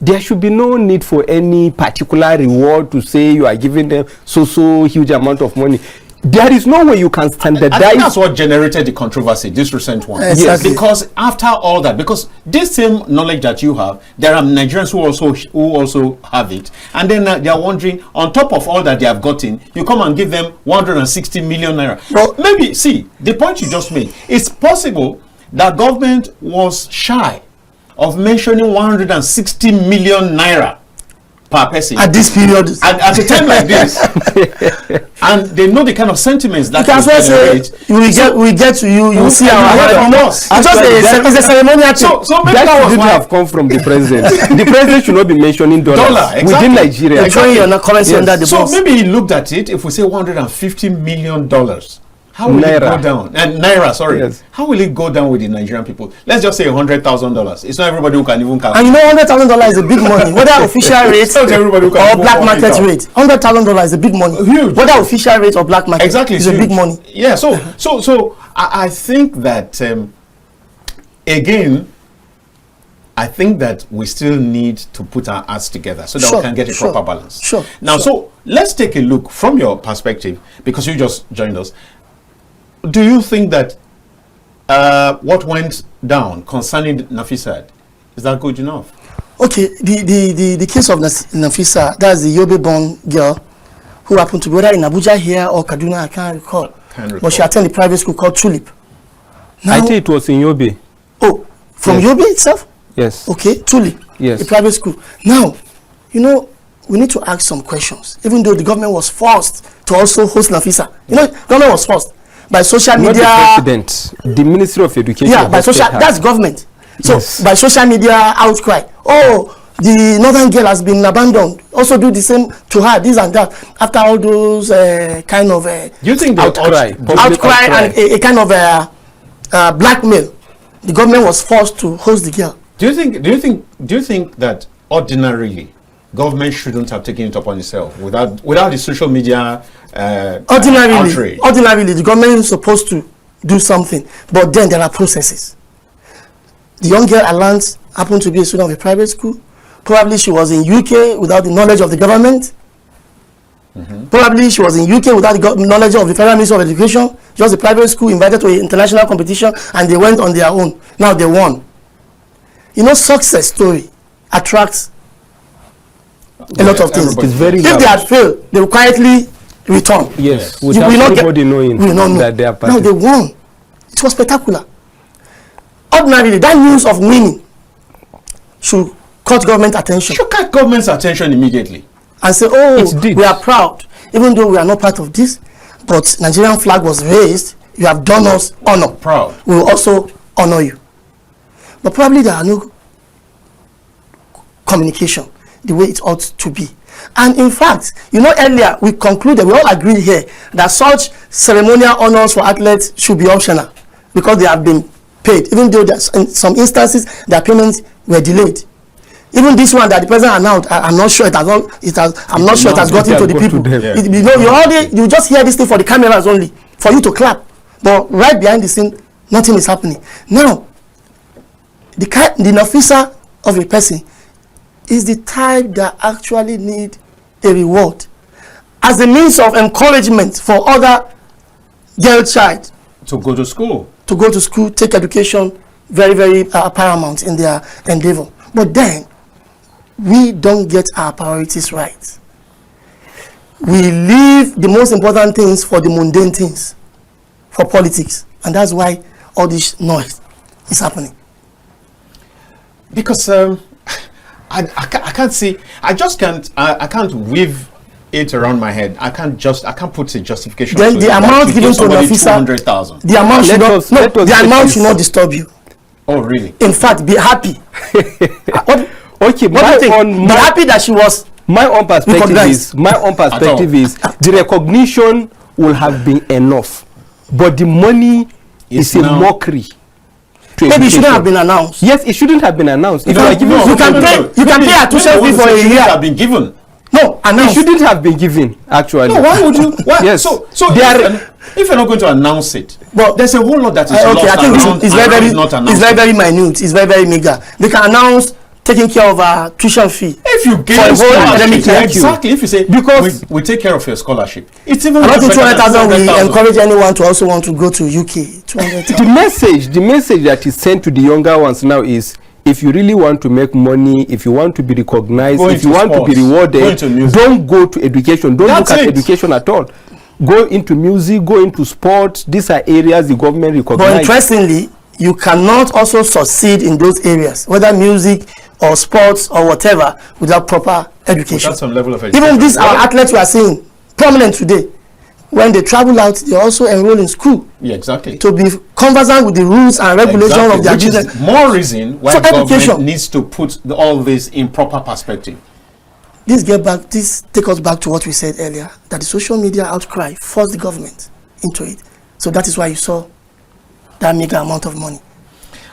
there should be no need for any particular reward to say you are giving them so huge amount of money. There is no way you can standardize. I think that's what generated the controversy, this recent one. Exactly. Yes, because after all that, because this same knowledge that you have, there are Nigerians who also have it, and then they are wondering, on top of all that they have gotten, you come and give them 160 million naira. Well, maybe, see, the point you just made, it's possible that government was shy of mentioning 160 million naira per person at this period, at a time like this, and they know the kind of sentiments that we get to you. You see our us. It's a ceremonial thing. So maybe that shouldn't have come from the president. The president should not be mentioning dollars exactly. within Nigeria. Exactly. Under the so maybe he looked at it. If we say $150 million, how will it go down? And naira, sorry. Yes. How will it go down with the Nigerian people? Let's just say $100,000. It's not everybody who can even calculate. And you know, $100,000 is a big money, whether official rate or black market rate. $100,000 is a big money. Huge. Whether official rate or black market, exactly, is a big money. Yeah. So I think that again, I think that we still need to put our hearts together so that we can get a proper balance. Now, so let's take a look from your perspective, because you just joined us. Do you think that what went down concerning Nafisa, is that good enough? Okay, the case of Nafisa, that's the Yobe-born girl who happened to be whether in Abuja here or Kaduna, I can't recall. But she attended a private school called Tulip. Now, I think it was in Yobe. Oh, from Yobe itself? Yes. Okay, Tulip. Yes. A private school. Now, you know, we need to ask some questions. Even though the government was forced to also host Nafisa. You know, government was forced by social media. Not the president, the Ministry of Education. Yeah, by social, that's government. So by social media outcry, oh, the northern girl has been abandoned. Also do the same to her, this and that. After all those kind of you think outcry and a kind of blackmail, the government was forced to host the girl. Do you think that ordinarily government shouldn't have taken it upon itself without the social media ordinarily the government is supposed to do something, but then there are processes. The young girl Alance happened to be a student of a private school. Probably she was in UK without the knowledge of the government. Probably she was in UK without the knowledge of the Federal Ministry of Education. Just a private school invited to an international competition, and they went on their own. Now they won. You know, success story attracts a lot of things. If they had failed, they will quietly return. Yes, without nobody knowing that they are part. Now they won. It was spectacular. Ordinarily, that news of winning should caught government attention. Should catch government's attention immediately. And say, oh, we are proud. Even though we are not part of this, but Nigerian flag was raised, you have done us honor. Proud. We will also honor you. But probably there are no communication the way it ought to be. And in fact, you know, earlier we concluded, we all agreed here, that such ceremonial honors for athletes should be optional because they have been paid, even though in some instances their payments were delayed. Even this one that the president announced, I'm not sure it has gotten to the people. You just hear this thing for the cameras only, for you to clap. But right behind the scene, nothing is happening. Now, the Nafisa of a person is the type that actually need a reward as a means of encouragement for other girl child to go to school. To go to school, take education, very, very paramount in their endeavor. But then, we don't get our priorities right. We leave the most important things for the mundane things, for politics. And that's why all this noise is happening. Because I can't see, I can't weave it around my head. I can't put a justification. Then the amount given to Nafisa, the amount should not disturb you. Oh, really? In fact, be happy. Okay, be happy that she was. My own perspective is the recognition will have been enough, but the money is a mockery. Maybe it shouldn't have been announced. Yes, it shouldn't have been announced. You can pay a tuition fee for a year. Have been given. No, it shouldn't have been given, actually. No, why would you? Why? Yes. So if you're not going to announce it, well, there's a whole lot that is okay, lost I think around, it's very, very minute. It's very, very meager. They can announce taking care of our tuition fee. If you give for a whole academic year, exactly. If you say because we take care of your scholarship, it's even. I'm not in 200,000. We 200,000. encourage anyone to also want to go to UK. 200,000. The message that is sent to the younger ones now is, if you really want to make money, if you want to be recognized, if you want to be rewarded, don't go to education. Don't look at education at all. Go into music, go into sports. These are areas the government recognizes. But interestingly, you cannot also succeed in those areas, whether music or sports or whatever, without proper education. Without some level of education. Even these our athletes we are seeing prominent today, when they travel out, they also enroll in school. Yeah, exactly. To be conversant with the rules and regulations of their business. Which is more reason why government needs to put all this in proper perspective. This take us back to what we said earlier, that the social media outcry forced the government into it. So that is why you saw that mega amount of money.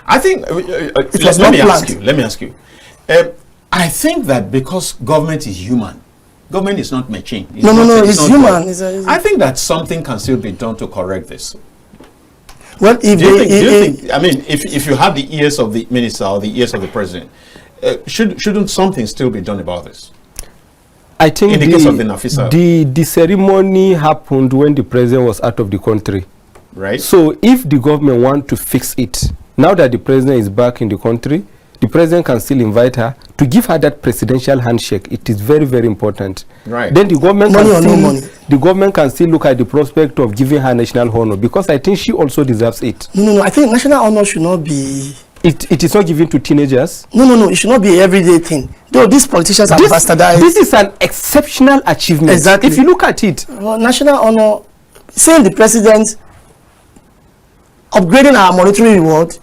I think let me ask you. I think that because government is human, government is not machine. It's human. I think that something can still be done to correct this. Well, if if you have the ears of the minister or the ears of the president, shouldn't something still be done about this? I think in the case of the Nafisa, the ceremony happened when the president was out of the country. Right. So if the government want to fix it, now that the president is back in the country, the president can still invite her to give her that presidential handshake. It is very, very important. Right. Then the government can still look at the prospect of giving her national honor, because I think she also deserves it. No. I think national honor should not be. It is not given to teenagers. No. It should not be an everyday thing. Though these politicians are bastardized. This is an exceptional achievement. Exactly. If you look at it. Well, national honor, saying the president upgrading our monetary reward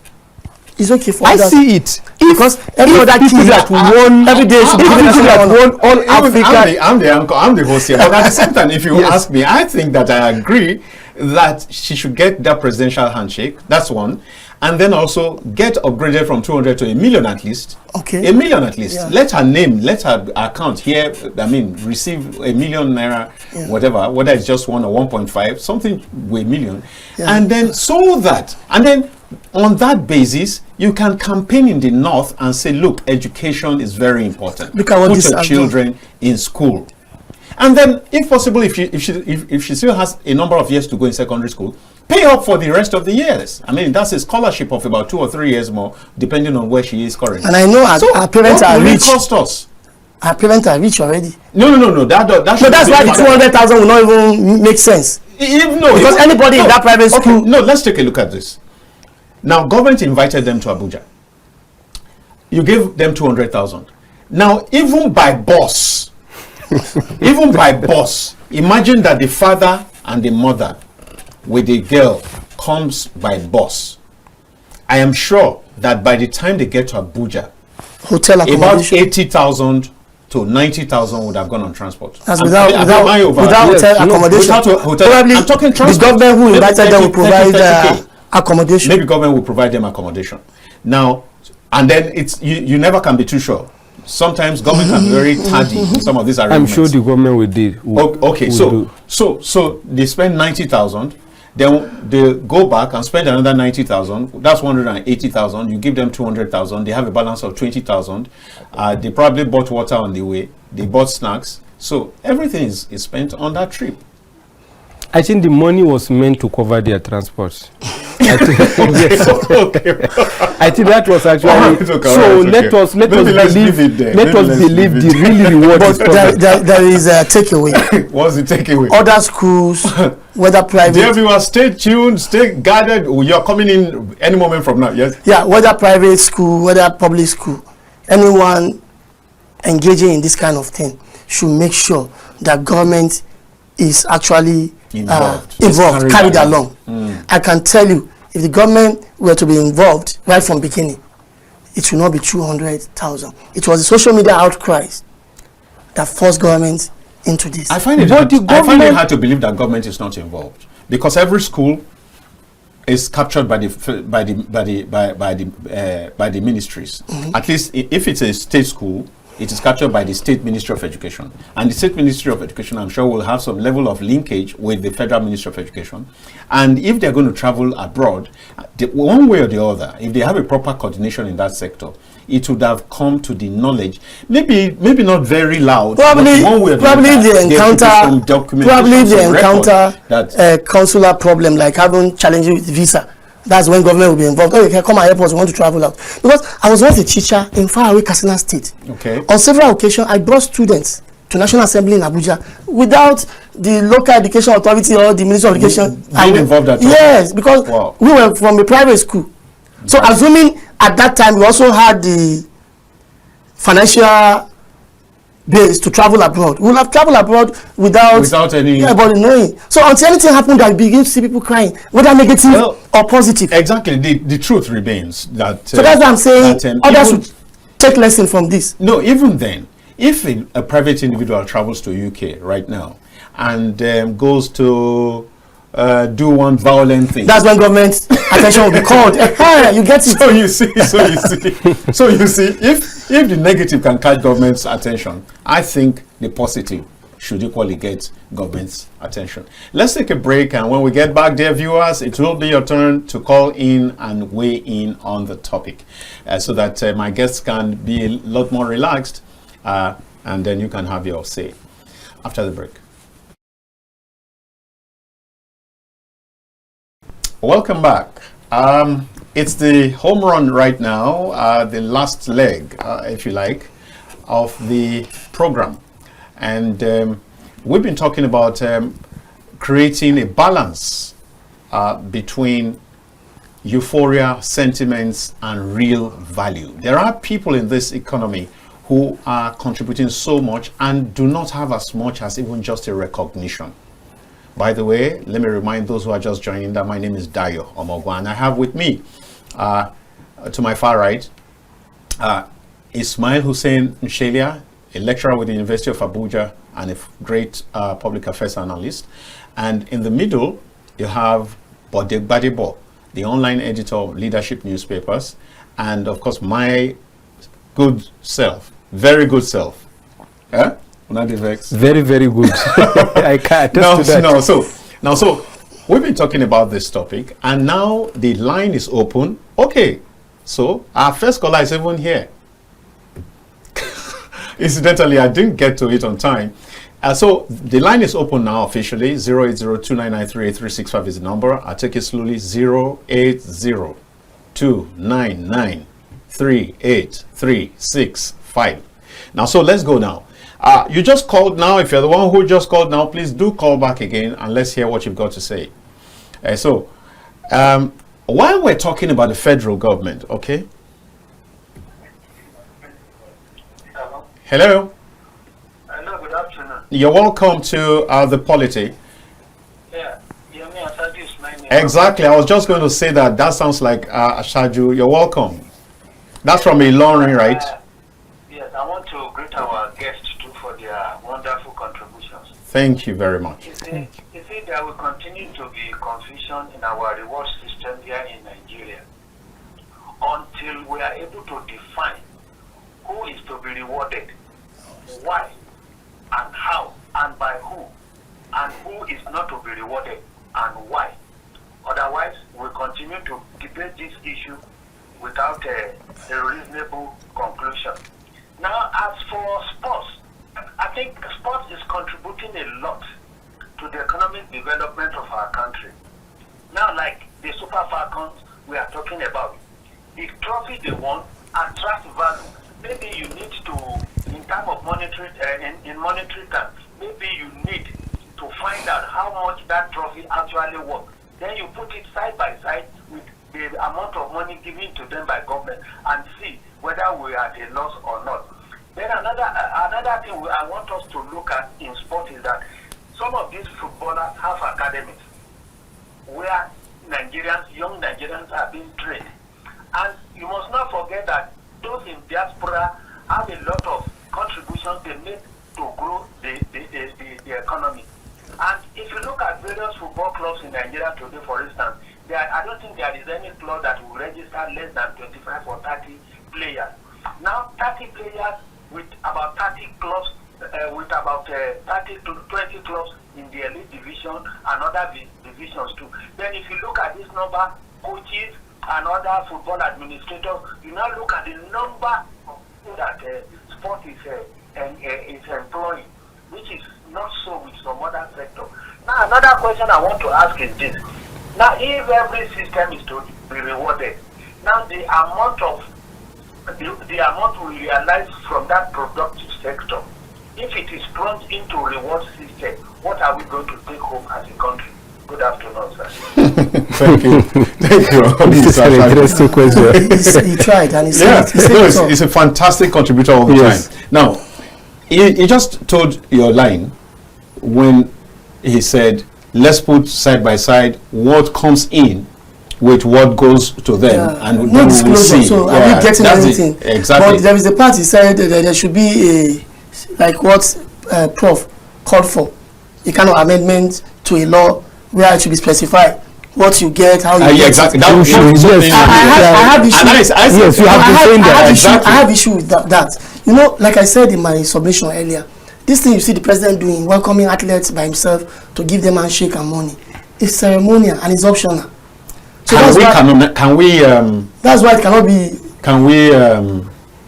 is okay for us. I see it. Because every other people that won every day should be people that won all Africa. I'm the host here. But at the same time, if you ask me, I think that I agree that she should get that presidential handshake. That's one. And then also get upgraded from 200 to $1 million at least. Okay. $1 million at least. Yeah. Let her name, let her account here, receive $1 million naira, whatever, whether it's just 1 or 1.5, something with $1 million. Yeah. And then and then on that basis, you can campaign in the north and say, look, education is very important. Look at what put your children in school. And then, if possible, if she still has a number of years to go in secondary school, pay up for the rest of the years. That's a scholarship of about 2 or 3 years more, depending on where she is currently. And I know our parents are rich. Cost us? Our parents are rich already. No. That's why the 200,000 will not even make sense. Because anybody in that private school. No, let's take a look at this. Now, government invited them to Abuja. You gave them 200,000. Now, even by bus, imagine that the father and the mother with the girl comes by bus. I am sure that by the time they get to Abuja, hotel accommodation, about 80,000 to 90,000 would have gone on transport. That's without hotel accommodation. Probably I'm talking transport. The government who invited them will provide accommodation. Maybe government will provide them accommodation. Now, and then you never can be too sure. Sometimes government can be very tardy in some of these arrangements. I'm sure the government will do. Okay, so they spend 90,000. Then they go back and spend another 90,000. That's 180,000. You give them 200,000. They have a balance of 20,000. They probably bought water on the way. They bought snacks. So everything is spent on that trip. I think the money was meant to cover their transport. I think that was actually so. Let us believe the really reward. But there is a takeaway. What's the takeaway? Other schools, whether private. Dear viewers, stay tuned, stay guarded. You're coming in any moment from now. Yes. Yeah, whether private school, whether public school, anyone engaging in this kind of thing should make sure that government is actually involved, carried along. I can tell you, if the government were to be involved right from beginning, it should not be 200,000. It was the social media outcries that forced government into this. I find it hard to believe that government is not involved, because every school is captured by the ministries. At least if it's a state school, it is captured by the State Ministry of Education. And the State Ministry of Education, I'm sure, will have some level of linkage with the Federal Ministry of Education. And if they're going to travel abroad, one way or the other, if they have a proper coordination in that sector, it would have come to the knowledge, maybe not very loud, probably but one way or the probably other, they encounter a consular problem, like having challenges with visa. That's when government will be involved. Oh, you can come and help us, we want to travel out. Because I was once a teacher in faraway Katsina State. Okay. On several occasions, I brought students to National Assembly in Abuja without the local education authority or the Ministry of Education being involved at all. Yes, because wow. we were from a private school. So assuming at that time we also had the financial base to travel abroad, we would have traveled abroad without anybody knowing. So until anything happened, I begin to see people crying, whether negative or positive. Exactly. The truth remains that. So that's what I'm saying. Others should take lesson from this. No, even then, if a private individual travels to UK right now and goes to do one violent thing, that's when government attention will be called. You get it. So you see, if the negative can catch government's attention, I think the positive should equally get government's attention. Let's take a break, and when we get back, dear viewers, it will be your turn to call in and weigh in on the topic, so that my guests can be a lot more relaxed, and then you can have your say after the break. Welcome back. It's the home run right now, the last leg, if you like, of the program. And we've been talking about creating a balance between euphoria, sentiments, and real value. There are people in this economy who are contributing so much and do not have as much as even just a recognition. By the way, let me remind those who are just joining that my name is Dayo Omogwa, and I have with me, to my far right, Ismail Hussein Nshelia, a lecturer with the University of Abuja and a great public affairs analyst. And in the middle, you have Bode Gbadebo, the online editor of leadership newspapers, and of course, my good self, very good self. Very, very good. I can't attest to that. So we've been talking about this topic, and now the line is open. Okay, so our first caller is even here. Incidentally, I didn't get to it on time. So the line is open now officially. 08029938365 is the number. I'll take it slowly. 08029938365. Now, so let's go now. You just called now. If you're the one who just called now, please do call back again and let's hear what you've got to say. While we're talking about the federal government, okay? Hello? Hello, good afternoon. You're welcome to the Polity. Yeah, Ashaju is my name. Exactly. I was just going to say that. That sounds like Ashaju. You're welcome. That's from Ilorin, right? Yes, I want to greet our guests too for their wonderful contributions. Thank you very much. You see, there will continue to be confusion in our reward system here in Nigeria until we are able to define who is to be rewarded, why, and how, and by who, and who is not to be rewarded, and why. Otherwise, we'll continue to debate this issue without a reasonable conclusion. Now, as for sports, I think sports is contributing a lot to the economic development of our country. Now, like the Super Falcons we are talking about, the trophy they won attracts value. Maybe you need to, in terms of monetary, in monetary terms, maybe you need to find out how much that trophy actually worth. Then you put it side by side with the amount of money given to them by government and see whether we are at a loss or not. Then another thing I want us to look at in sport is that some of these footballers have academies where young Nigerians are being trained. And you must not forget that those in diaspora have a lot of contributions they make to grow the economy. And if you look at various football clubs in Nigeria today, for instance, I don't think there is any club that will register less than 25 or 30 players. Now, 30 players with about 30 clubs, with about 30 to 20 clubs in the elite division and other divisions too. Then if you look at this number, coaches and other football administrators, you now look at the number of people that sport is employing, which is not so with some other sector. Now another question I want to ask is this. Now if every system is to be rewarded, now the amount we realize from that productive sector, if it is plunged into reward system, what are we going to take home as a country? Good afternoon, sir. Thank you. Thank you. This is an interesting question. He tried and he Yeah, said it's a fantastic contributor all the time. Now, he just told your line when he said, let's put side by side what comes in with what goes to them, and no then we will disclosure. see. So are we getting anything? Exactly. But there is a part he said that there should be a, like what Prof called for, a kind of amendment to a law where it should be specified what you get, how you get exactly. it. That was I have issue. Yes, you have to say that. I have issue with that. You know, like I said in my submission earlier, this thing you see the president doing, welcoming athletes by himself to give them handshake and money, it's ceremonial and it's optional. So can we that's why it cannot be. Can we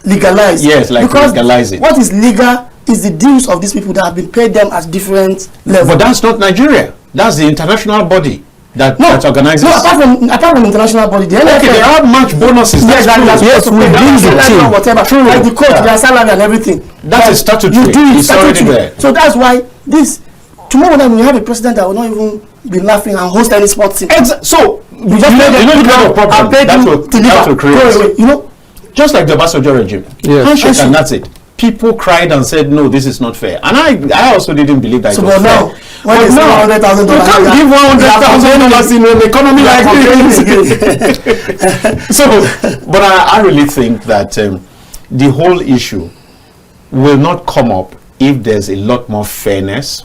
legalized? Yes, like because legalize it. What is legal is the dues of these people that have been paid them at different levels. But that's not Nigeria. That's the international body that organizes. No, apart from international body, the okay, they have much bonuses. Yes, yes, we bring the team, whatever. True. Like the coach, their salary and everything. That's a statutory. You do it it's already there. So that's why this tomorrow night we have a president that will not even be laughing and host any sports team. So you just know the kind of problem that will create. You know, just like the Obasanjo regime. Handshake and that's it. People cried and said, no, this is not fair. And I also didn't believe that it was fair. When they say $100,000, you can't give $100,000 in an economy like this. So, but I really think that the whole issue will not come up if there's a lot more fairness,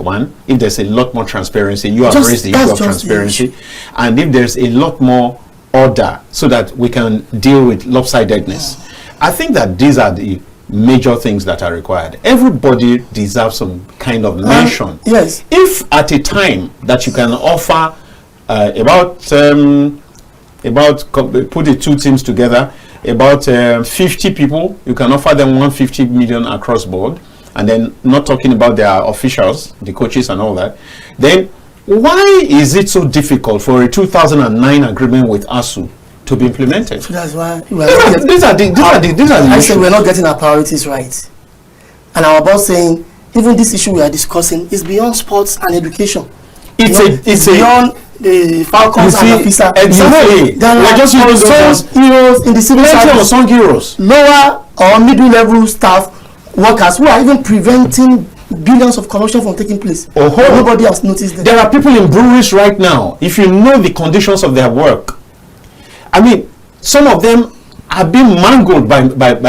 if there's a lot more transparency. You have raised the issue of transparency. And if there's a lot more order so that we can deal with lopsidedness. I think that these are the major things that are required. Everybody deserves some kind of mention. Yes. If at a time that you can offer put the two teams together, about 50 people, you can offer them 150 million across board, and then not talking about their officials, the coaches and all that, then why is it so difficult for a 2009 agreement with ASU to be implemented? So that's why these are the I said we're not getting our priorities right. And I'm about saying even this issue we are discussing is beyond sports and education. It's beyond the Falcons and the FISA. Exactly. There are just heroes in the civil service, unsung heroes, lower or middle level staff workers who are even preventing billions of corruption from taking place. Nobody has noticed that. There are people in breweries right now. If you know the conditions of their work, I mean, some of them are being mangled by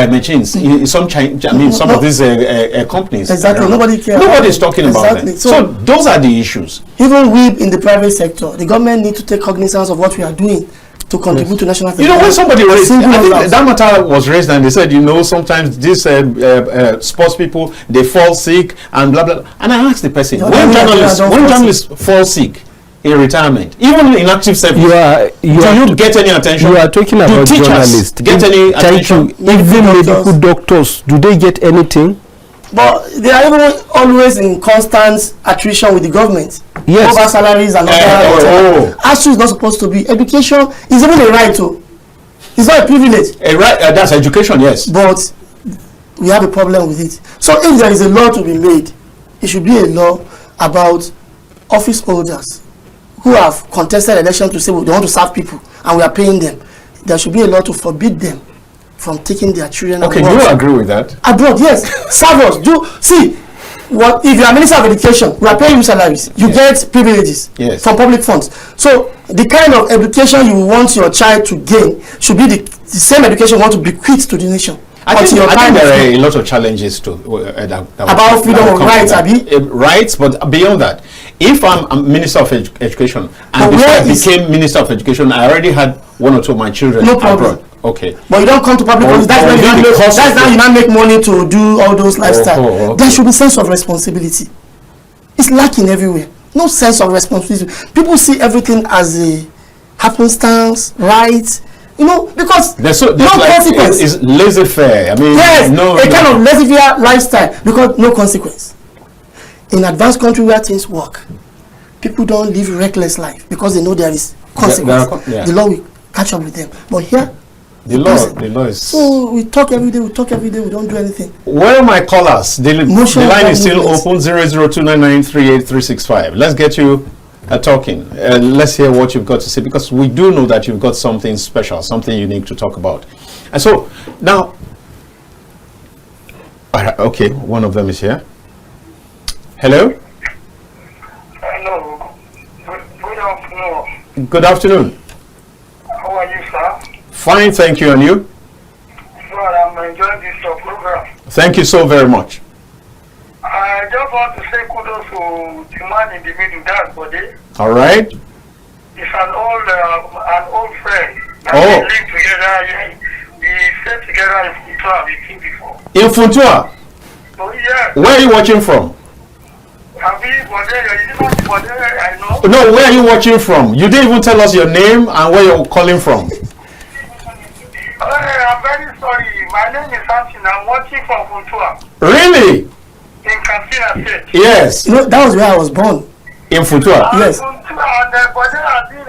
machines in some of these companies. Exactly. Nobody cares. Nobody's talking about them. So those are the issues. Even we in the private sector, the government need to take cognizance of what we are doing to contribute to national. You know, when somebody raised, I think that matter was raised, and they said, you know, sometimes these sports people, they fall sick and blah blah. And I asked the person, when journalists fall sick in retirement, even in active service, do you get any attention? You are talking about journalists. Get any attention? Even medical doctors, do they get anything? But they are even always in constant attrition with the government. Yes. Over salaries and other. ASU is not supposed to be. Education is even a right to. It's not a privilege. A right, that's education, yes. But we have a problem with it. So if there is a law to be made, it should be a law about office holders who have contested election to say, well, they want to serve people and we are paying them. There should be a law to forbid them from taking their children. Okay, do you agree with that? Abroad, yes. Serve us. See, what if you are Minister of Education, we are paying you salaries. You get privileges from public funds. So the kind of education you want your child to gain should be the same education you want to bequeath to the nation. I think there are a lot of challenges to about freedom of rights, rights, but beyond that, if I'm Minister of Education and before I became Minister of Education, I already had one or two of my children abroad. Okay. But you don't come to public office. That's now you not make money to do all those lifestyle. Okay. There should be sense of responsibility. It's lacking everywhere. No sense of responsibility. People see everything as a happenstance, right? You know, because there's no consequence. It's laissez-faire. I mean, yes, a kind of laissez-faire lifestyle because no consequence. In advanced country where things work, people don't live reckless life because they know there is consequence. The law will catch up with them. But here, the law is. So we talk every day. We don't do anything. Where are my callers? The line is still open. 002993835. Let's get you talking. Let's hear what you've got to say, because we do know that you've got something special, something unique to talk about. And so now, okay, one of them is here. Hello. Hello. Good afternoon. Good afternoon. How are you, sir? Fine, thank you. And you? Well, I'm enjoying this program. Thank you so very much. I just want to say kudos to the man in the middle, that's Bode. All right. It's an old friend. Oh. We lived together. We stayed together in Funtua with him before. In Funtua? Oh, yeah. Where are you watching from? Have you Bode? Is it not Bode I know? No, where are you watching from? You didn't even tell us your name and where you're calling from. I'm very sorry. My name is Samson. I'm watching from Funtua. Really? In Katsina State. Yes. You know, that was where I was born. In Funtua? Yes. And Bode has been a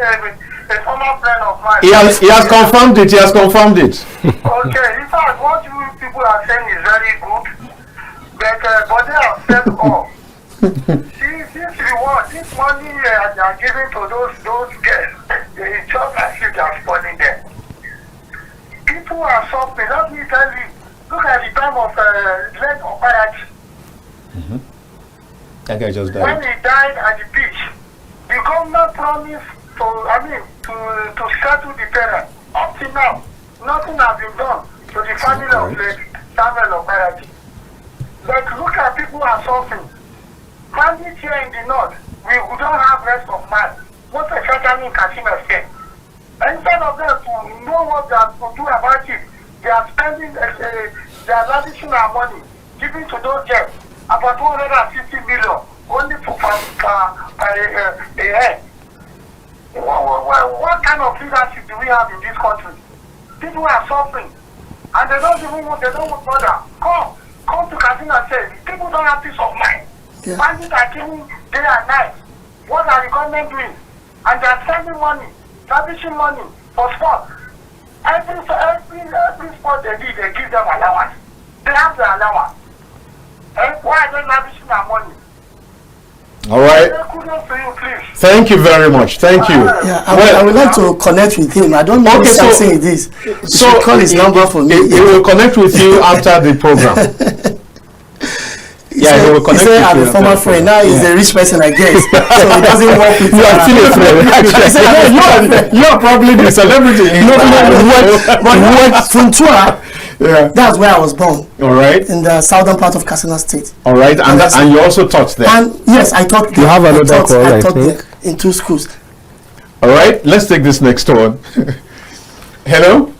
former friend of mine. He has confirmed it. He has confirmed it. Okay, in fact, what you people are saying is very good. But Bode has said all. This reward, this money they are giving to those girls, it's just as if they are spawning them. People are suffering. Let me tell you, look at the time of late Polity. That guy just died. When he died at the beach, the government promised to settle the parents. Up till now, nothing has been done to the family of Samuel Polity. But look at people who are suffering. Bandits here in the north, we don't have rest of mind. Most especially in Katsina State. Instead of them to know what they are to do about it, they are spending, they are lavishing our money, giving to those girls about 250 million only for a head. What kind of leadership do we have in this country? People are suffering, and they don't want bother. Come to Katsina State. People don't have peace of mind. Yeah. Bandits are killing day and night. What are the government doing? And they are spending money, lavishing money for sport. Every sport they do, they give them allowance. They have the allowance. And why are they lavishing our money? All right. Kudos to you, please. Thank you very much. Thank you. Yeah, I would like to connect with him. I don't know if I'm saying this. So call his number for me. He will connect with you after the program. Yeah, he will connect with you. I'm a former friend. Now he's a rich person, I guess. So he doesn't work with you. Are still a friend. Actually, you're probably the celebrity. But Funtua, yeah, that's where I was born. All right. In the southern part of Katsina State. All right, and you also taught there. And yes, I taught there. You have another call, I I taught think. there in 2 schools. All right, let's take this next one. Hello.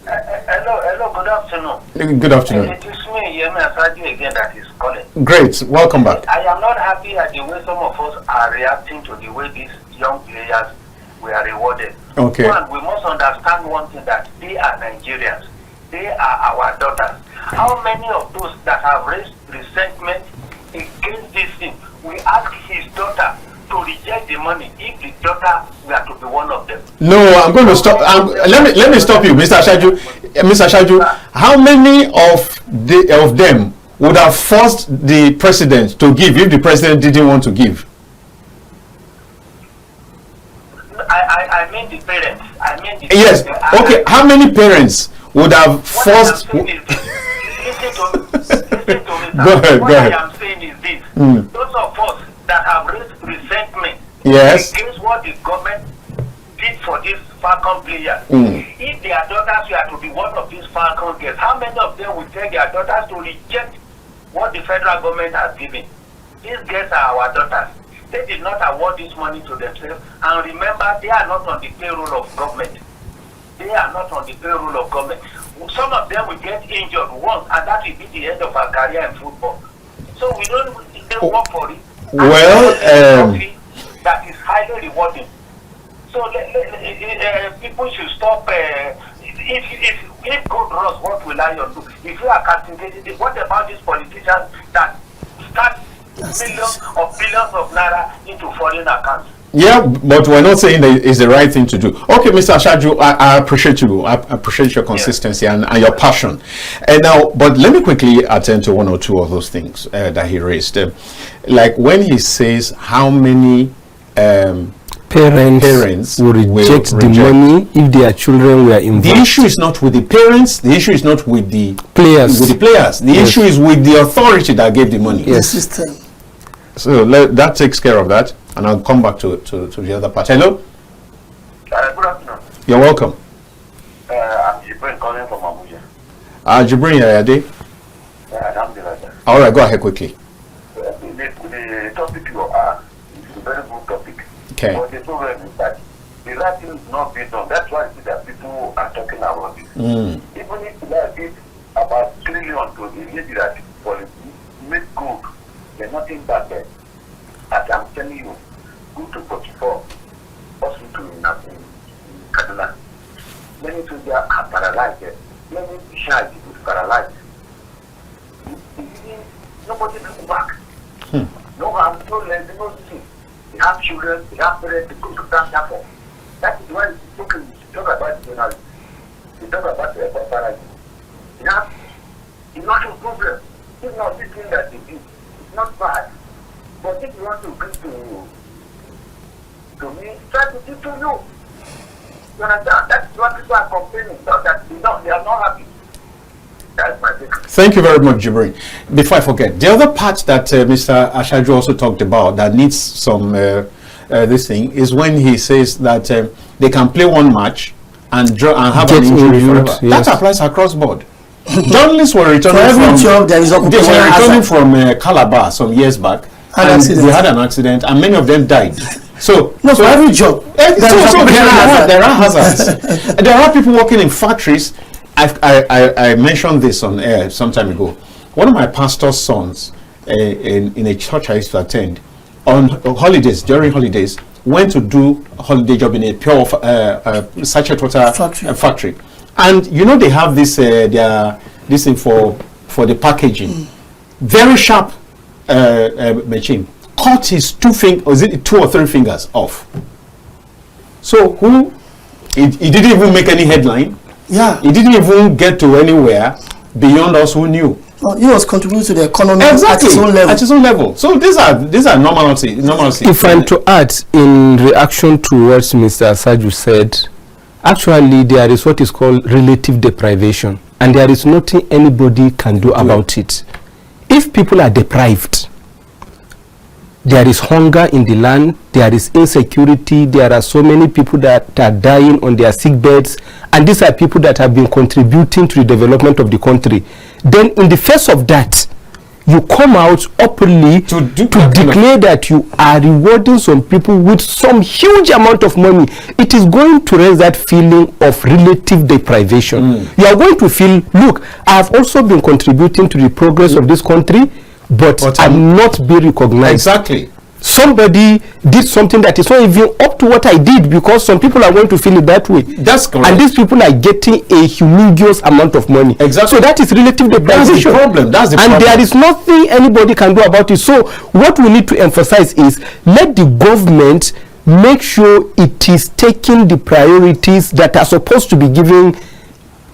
Hello, good afternoon. Good afternoon. It is me, Yemi Asadi again, that is calling. Great, welcome back. I am not happy at the way some of us are reacting to the way these young players were rewarded. Okay. One, we must understand one thing, that they are Nigerians. They are our daughters. How many of those that have raised resentment against this thing, we ask his daughter to reject the money if the daughter were to be one of them? No, I'm going to stop. Let me stop you, Mr. Ashaju. Mr. Ashaju, how many of them would have forced the president to give if the president didn't want to give? I mean the parents. I mean the Yes. Okay. How many parents would have forced? Listen to me. Go ahead. What I am saying is this: those of us that have raised resentment Yes. against what the government did for these Falcon players, if their daughters were to be one of these Falcon girls, how many of them would tell their daughters to reject what the federal government has given? These girls are our daughters. They did not award this money to themselves, and remember, they are not on the payroll of government. they are not on the payroll of government. Some of them will get injured once, and that will be the end of our career in football. So we don't work for it. Well, that is highly rewarding. So people should stop. If God knows what will I do? If you are castigating, what about these politicians that start millions of billions of naira into foreign accounts? Yeah, but we're not saying that it's the right thing to do. Okay, Mr. Ashaju, I appreciate you. I appreciate your consistency and your passion. And now, but let me quickly attend to one or two of those things that he raised. Like when he says how many parents will reject the money if their children were involved. The issue is not with the parents. The issue is not with the players. The issue is with the authority that gave the money. Yes. The system. So that takes care of that, and I'll come back to the other part. Hello. Good afternoon. You're welcome. I'm Jibrin calling from Abuja. Jibrin Yayade. All right, go ahead quickly. The topic you are is a very good topic. Okay. But the problem is that the right thing is not being done. That's why that people are talking about this. Even if they did about $1 trillion to the legislative policy, make good, there's nothing bad there. As I'm telling you, go to 44 hospital in Kaduna. Many children are paralyzed there. Many child is paralyzed. Nobody can go back. No harm, no less, no thing. They have children, they have parents, they go to that for. That is why you talk about the journalism. You talk about the paparazzi. You have a lot of problems. It's not this thing that they do. It's not bad. But if you want to bring to me, try to give to you. You understand? That's what people are complaining about, that they are not happy. That's my take. Thank you very much, Jibrin. Before I forget, the other part that Mr. Ashaju also talked about that needs some this thing is when he says that they can play one match and draw and have an injury forever. Yes. That applies across board. Journalists were returning from Calabar some years back, and they had an accident, and many of them died. So for every job, there are hazards. There are people working in factories. I mentioned this on air some time ago. One of my pastor's sons in a church I used to attend on holidays, during holidays, went to do a holiday job in a pure sachet water factory. And you know they have this this thing for the packaging. Very sharp machine. Cut his two or three fingers off. So he didn't even make any headline. Yeah. He didn't even get to anywhere beyond us who knew. Well, he was contributing to the economy at his own level. At his own level. So these are normalcy. If I'm to add, in reaction to what Mr. Asaju said, actually there is what is called relative deprivation, and there is nothing anybody can do about it. If people are deprived, there is hunger in the land, there is insecurity, there are so many people that are dying on their sick beds, and these are people that have been contributing to the development of the country. Then in the face of that, you come out openly to declare that you are rewarding some people with some huge amount of money. It is going to raise that feeling of relative deprivation. You are going to feel, look, I have also been contributing to the progress of this country, but I'm not being recognized. Exactly. Somebody did something that is not even up to what I did, because some people are going to feel it that way. That's correct. And these people are getting a humongous amount of money. Exactly. So that is relative deprivation. That's the problem. That's the problem. And there is nothing anybody can do about it. So what we need to emphasize is, let the government make sure it is taking the priorities that are supposed to be given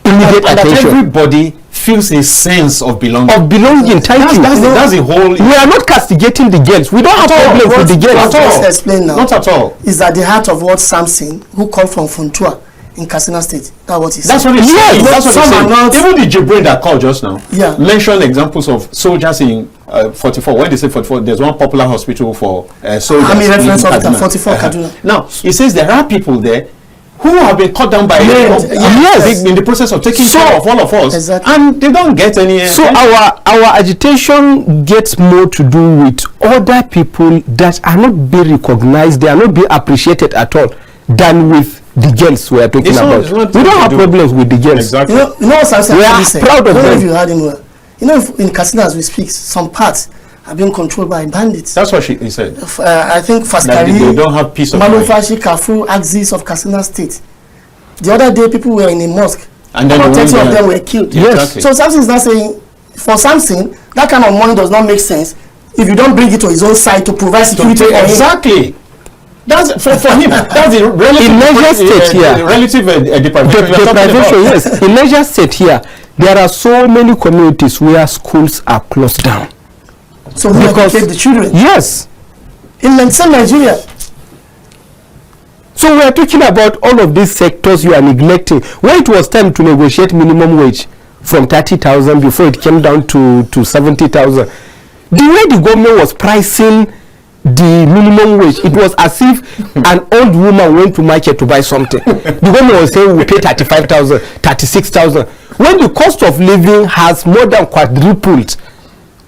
immediate attention. That everybody feels a sense of belonging. That's the whole. We are not castigating the girls. We don't have problems with the girls at all. Explain now. Not at all. Is at the heart of what Samson, who called from Funtua in Katsina State, that's what he said. That's what he said. Yes, that's what he said. Even the Jibrin that called just now mentioned examples of soldiers in 44. When they say 44, there's one popular hospital for soldiers. I mean, reference of 44 Kaduna. Now he says there are people there who have been cut down by in the process of taking care of all of us, and they don't get any. So our agitation gets more to do with other people that are not being recognized, they are not being appreciated at all, than with the girls we are talking about. We don't have problems with the girls. Exactly. You know what Samson We are said? proud of I don't know them. if you heard him well. You know, in Katsina as we speak, some parts are being controlled by bandits. That's what he said. I think That Faskari, they don't have peace of mind. Malumfashi, Kafur, axis of Katsina State. The other day, people were in a mosque. And then About the 30 of women- them were killed. Yeah, exactly. So Samson is not saying, for Samson, that kind of money does not make sense if you don't bring it to his own side to provide security for him. Exactly. That's for him. That's the relative. In Niger State here, the relative deprivation. we are talking deprivation, about. yes. In Niger State here, there are so many communities where schools are closed down. So we educate the children. Yes. In some Nigeria, So we are talking about all of these sectors you are neglecting. When it was time to negotiate minimum wage from 30,000 before it came down to 70,000, the way the government was pricing the minimum wage, it was as if an old woman went to market to buy something. The government was saying we pay 35,000, 36,000. When the cost of living has more than quadrupled,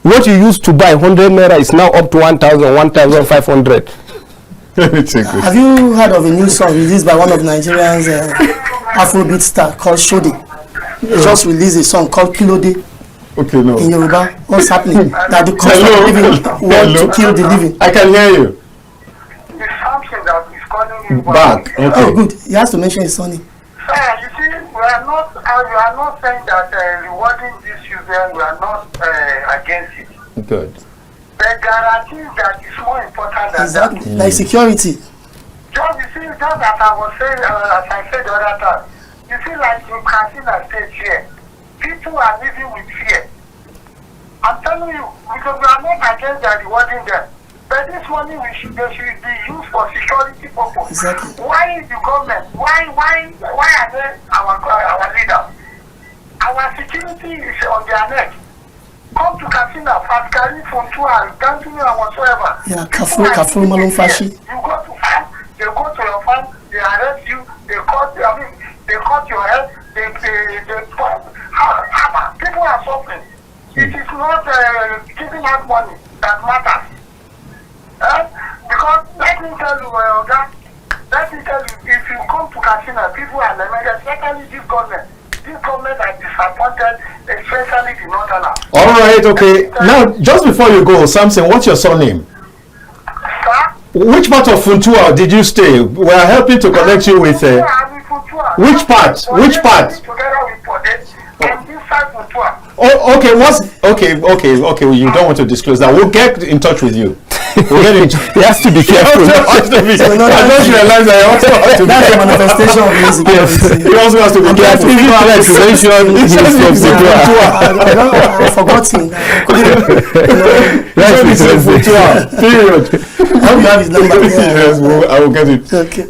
what you used to buy 100 naira is now up to 1,000, 1,500. Let me take this. have you heard of a new song released by one of Nigerians Afrobeat star called Shodi? Just released a song called Kilode Okay, no. in Yoruba. What's happening? That the cost Hello? of living want to kill the living. I can hear you. It's something that is calling you Back. Oh, Okay. good. He has to mention his son. Sir, you see, we are not saying that rewarding these children, we are not against it. Good. The guarantee that is more important than Exactly. that. Like security. Just, you see, just as I was saying, as I said the other time, you see, like in Katsina State here, people are living with fear. I'm telling you, because we are not against that rewarding them. But this money they should be used for security purpose. Exactly. Why is the government? Why are they our leaders? Our security is on their neck. Come to Katsina, Faskari, Funtua, Gantuni, and whatsoever. Yeah, People are Kafur, living with Malumfashi. fear. You go to farm, they go to your farm, they arrest you, they cut your head, they people are suffering. It is not giving out money that matters. Because let me tell you, if you come to Katsina, people are lamented, especially this government are disappointed, especially the northerners. All right. Okay. Now, just before you go, Samson, what's your surname? Sir? Which part of Funtua did you stay? We are helping to connect you with. Which part? Which part? Together with Podet and this side Funtua. Oh, okay. Okay. You don't want to disclose that. We'll get in touch with you. We'll get in touch. He has to be careful. I just realized that I also have to be That's a careful. manifestation of insecurity. He also has to be careful. He has to mention He says his he's in Funtua. I forgot him. He says he's in Funtua. Period. I hope you have his number. Yes, I will get it. Okay.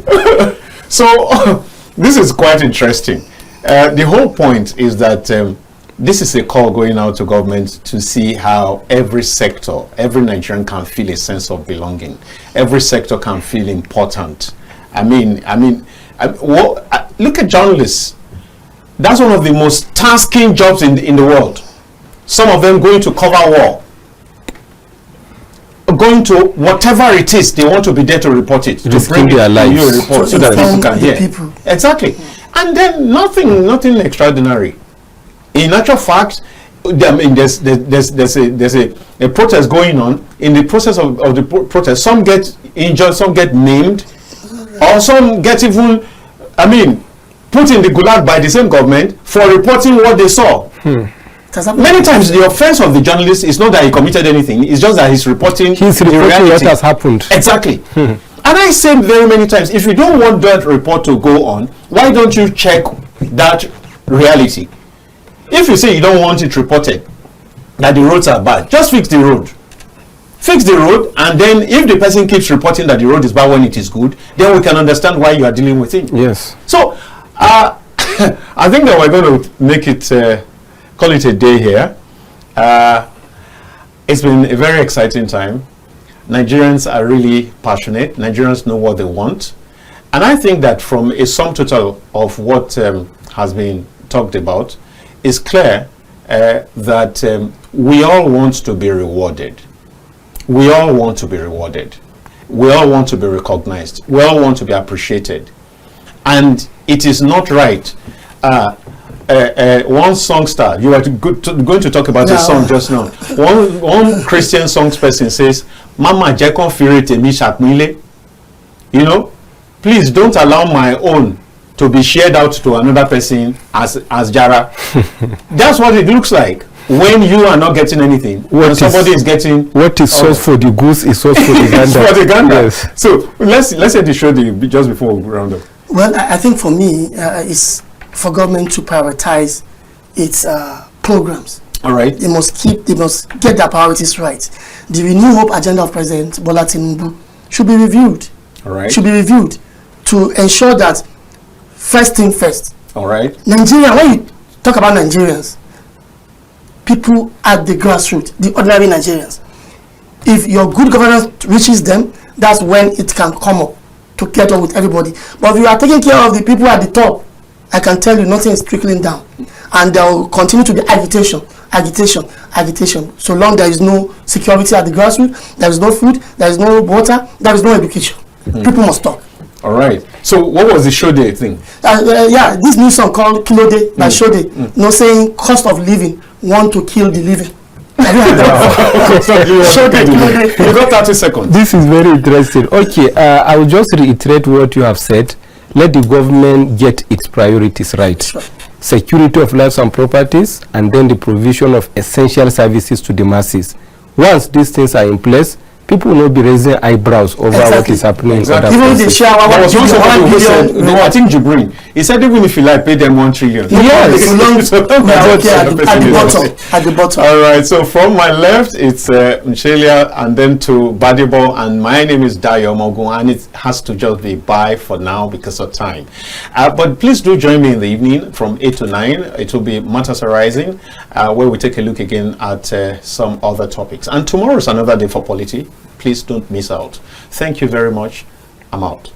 So this is quite interesting. The whole point is that this is a call going out to government to see how every sector, every Nigerian can feel a sense of belonging. Every sector can feel important. Look at journalists. That's one of the most tasking jobs in the world. Some of them going to cover war, going to whatever it is they want to be there to report it, to Risking bring their it to you a lives. report so To that people inform can the hear. people. Exactly. And then nothing extraordinary. In actual fact, there's a protest going on. In the process of the protest, some get injured, some get named, or some get even, put in the gulag by the same government for reporting what they saw. Many times the offense of the journalist is not that he committed anything, it's just that he's reporting He's the reporting what reality. has happened. Exactly. And I say very many times, if you don't want that report to go on, why don't you check that reality? If you say you don't want it reported, that the roads are bad, just fix the road. Fix the road, and then if the person keeps reporting that the road is bad when it is good, then we can understand why you are dealing with it. Yes. So, I think that we're going to make it, call it a day here. It's been a very exciting time. Nigerians are really passionate. Nigerians know what they want. And I think that from a sum total of what has been talked about, it's clear that we all want to be rewarded. We all want to be rewarded. We all want to be recognized. We all want to be appreciated. And it is not right. One songster, you were going to talk about a song just now. One Christian songs-person says, Mama Jekon Firete mi shapmile. You know, please don't allow my own to be shared out to another person as Jara. That's what it looks like when you are not getting anything. When somebody is getting. What is source for the goose is source for the gander. For the gander. Yes. So let's say the show just before we round up. Well, I think for me, it's for government to prioritize its programs. All right. They must get their priorities right. The Renew Hope agenda of President Bola Tinubu should be reviewed. All right. Should be reviewed to ensure that first thing first. All right. Nigeria, when you talk about Nigerians, people at the grassroots, the ordinary Nigerians, if your good governance reaches them, that's when it can come up to get on with everybody. But if you are taking care of the people at the top, I can tell you nothing is trickling down. And there will continue to be agitation. So long there is no security at the grassroots, there is no food, there is no water, there is no education. People must talk. All right. So what was the Shode thing? This new song called Kilo Day by Shode. No saying cost of living, want to kill the living. You got 30 seconds. This is very interesting. Okay, I will just reiterate what you have said. Let the government get its priorities right. Sure. Security of lives and properties, and then the provision of essential services to the masses. Once these things are in place, people will not be raising eyebrows over what is happening in other Even places. the share There was one somebody who said, no, I think Jibrin, he said even if you like, pay them 1 trillion. Yes. So long, at the bottom. All right, so from my left, it's Nchelia, and then to Badibo, and my name is Dayo Mogun, and it has to just be bye for now because of time. But please do join me in the evening from 8 to 9. It will be Matters Arising, where we take a look again at some other topics. And tomorrow is another day for Polity. Please don't miss out. Thank you very much. I'm out.